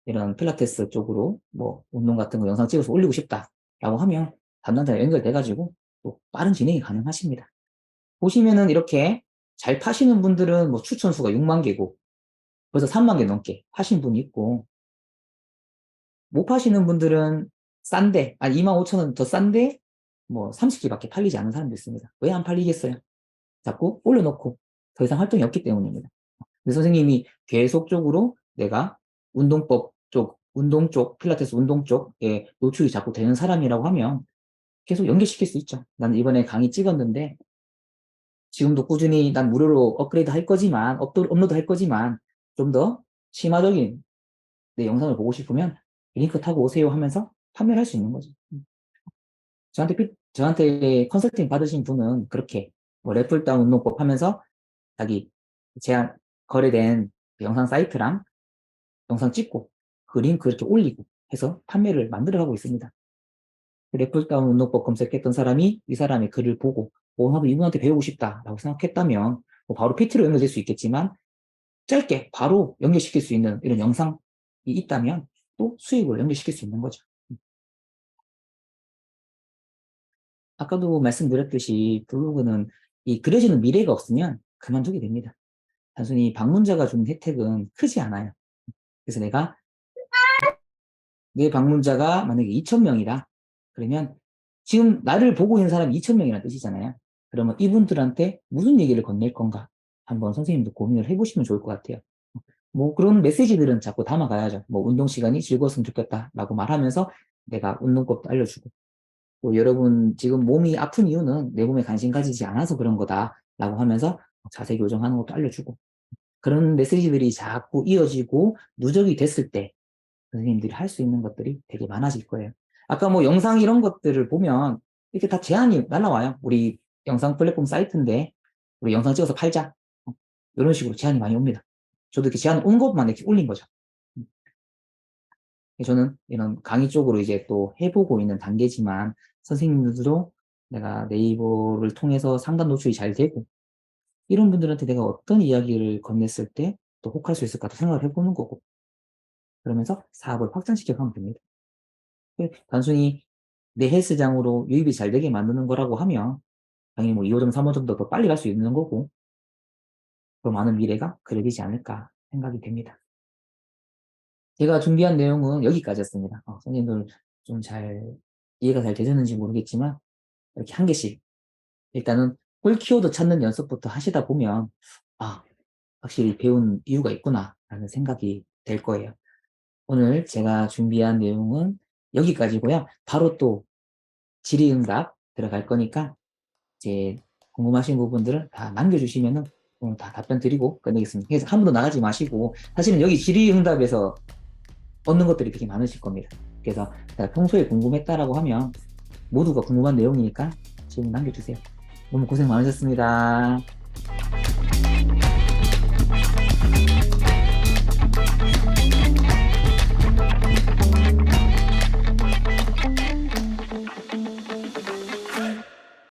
이런 필라테스 쪽으로 뭐 운동 같은 거 영상 찍어서 올리고 싶다라고 하면 담당자가 연결돼가지고 또 빠른 진행이 가능하십니다. 보시면은 이렇게 잘 파시는 분들은 뭐 추천수가 6만 개고 벌써 3만 개 넘게 파신 분이 있고 못 파시는 분들은 싼데 2만 5천 원 더 싼데 뭐 30개밖에 팔리지 않는 사람도 있습니다. 왜 안 팔리겠어요? 자꾸 올려놓고 더 이상 활동이 없기 때문입니다. 근데 선생님이 계속적으로 내가 운동법 쪽, 운동 쪽, 필라테스 운동 쪽에 노출이 자꾸 되는 사람이라고 하면 계속 연계시킬 수 있죠. 나는 이번에 강의 찍었는데 지금도 꾸준히 난 무료로 업그레이드 할 거지만, 업로드 할 거지만, 좀 더 심화적인 내 영상을 보고 싶으면 링크 타고 오세요 하면서 판매를 할 수 있는 거죠. 저한테 컨설팅 받으신 분은 그렇게 뭐 래플다운 운동법 하면서 자기 제한, 거래된 그 영상 사이트랑 영상 찍고 그 링크 이렇게 올리고 해서 판매를 만들어 가고 있습니다. 래플다운 운동법 검색했던 사람이 이 사람의 글을 보고 나도 이분한테 배우고 싶다라고 생각했다면 뭐 바로 PT로 연결될 수 있겠지만 짧게 바로 연결시킬 수 있는 이런 영상이 있다면 또 수익을 연결시킬 수 있는 거죠. 아까도 말씀드렸듯이 블로그는 이 그려지는 미래가 없으면 그만두게 됩니다. 단순히 방문자가 주는 혜택은 크지 않아요. 그래서 내 방문자가 만약에 2,000명이다. 그러면 지금 나를 보고 있는 사람이 2,000명이라는 뜻이잖아요. 그러면 이분들한테 무슨 얘기를 건넬 건가? 한번 선생님도 고민을 해보시면 좋을 것 같아요. 뭐 그런 메시지들은 자꾸 담아가야죠. 뭐 운동 시간이 즐거웠으면 좋겠다라고 말하면서 내가 운동법도 알려주고 또 여러분 지금 몸이 아픈 이유는 내 몸에 관심 가지지 않아서 그런 거다라고 하면서 자세 교정하는 것도 알려주고 그런 메시지들이 자꾸 이어지고 누적이 됐을 때 선생님들이 할 수 있는 것들이 되게 많아질 거예요. 아까 뭐 영상 이런 것들을 보면 이렇게 다 제한이 날라와요. 우리 영상 플랫폼 사이트인데 우리 영상 찍어서 팔자. 이런 식으로 제한이 많이 옵니다. 저도 이렇게 제한 온 것만 이렇게 올린 거죠. 저는 이런 강의 쪽으로 이제 또 해보고 있는 단계지만 선생님들도 내가 네이버를 통해서 상담 노출이 잘 되고 이런 분들한테 내가 어떤 이야기를 건넸을 때 또 혹할 수 있을까 또 생각을 해보는 거고 그러면서 사업을 확장시켜 가면 됩니다. 단순히 내 헬스장으로 유입이 잘 되게 만드는 거라고 하면 당연히 뭐 2호점, 3호점도 더 빨리 갈 수 있는 거고, 더 많은 미래가 그려지지 않을까 생각이 됩니다. 제가 준비한 내용은 여기까지였습니다. 선생님들 좀 이해가 잘 되셨는지 모르겠지만, 이렇게 한 개씩, 일단은 홀 키워드 찾는 연습부터 하시다 보면, 확실히 배운 이유가 있구나, 라는 생각이 될 거예요. 오늘 제가 준비한 내용은 여기까지고요. 바로 또 질의응답 들어갈 거니까, 이제 궁금하신 부분들을 다 남겨주시면은 오늘 다 답변 드리고 끝내겠습니다. 그래서 한 번도 나가지 마시고, 사실은 여기 질의응답에서 얻는 것들이 되게 많으실 겁니다. 그래서 제가 평소에 궁금했다라고 하면 모두가 궁금한 내용이니까 질문 남겨주세요. 너무 고생 많으셨습니다.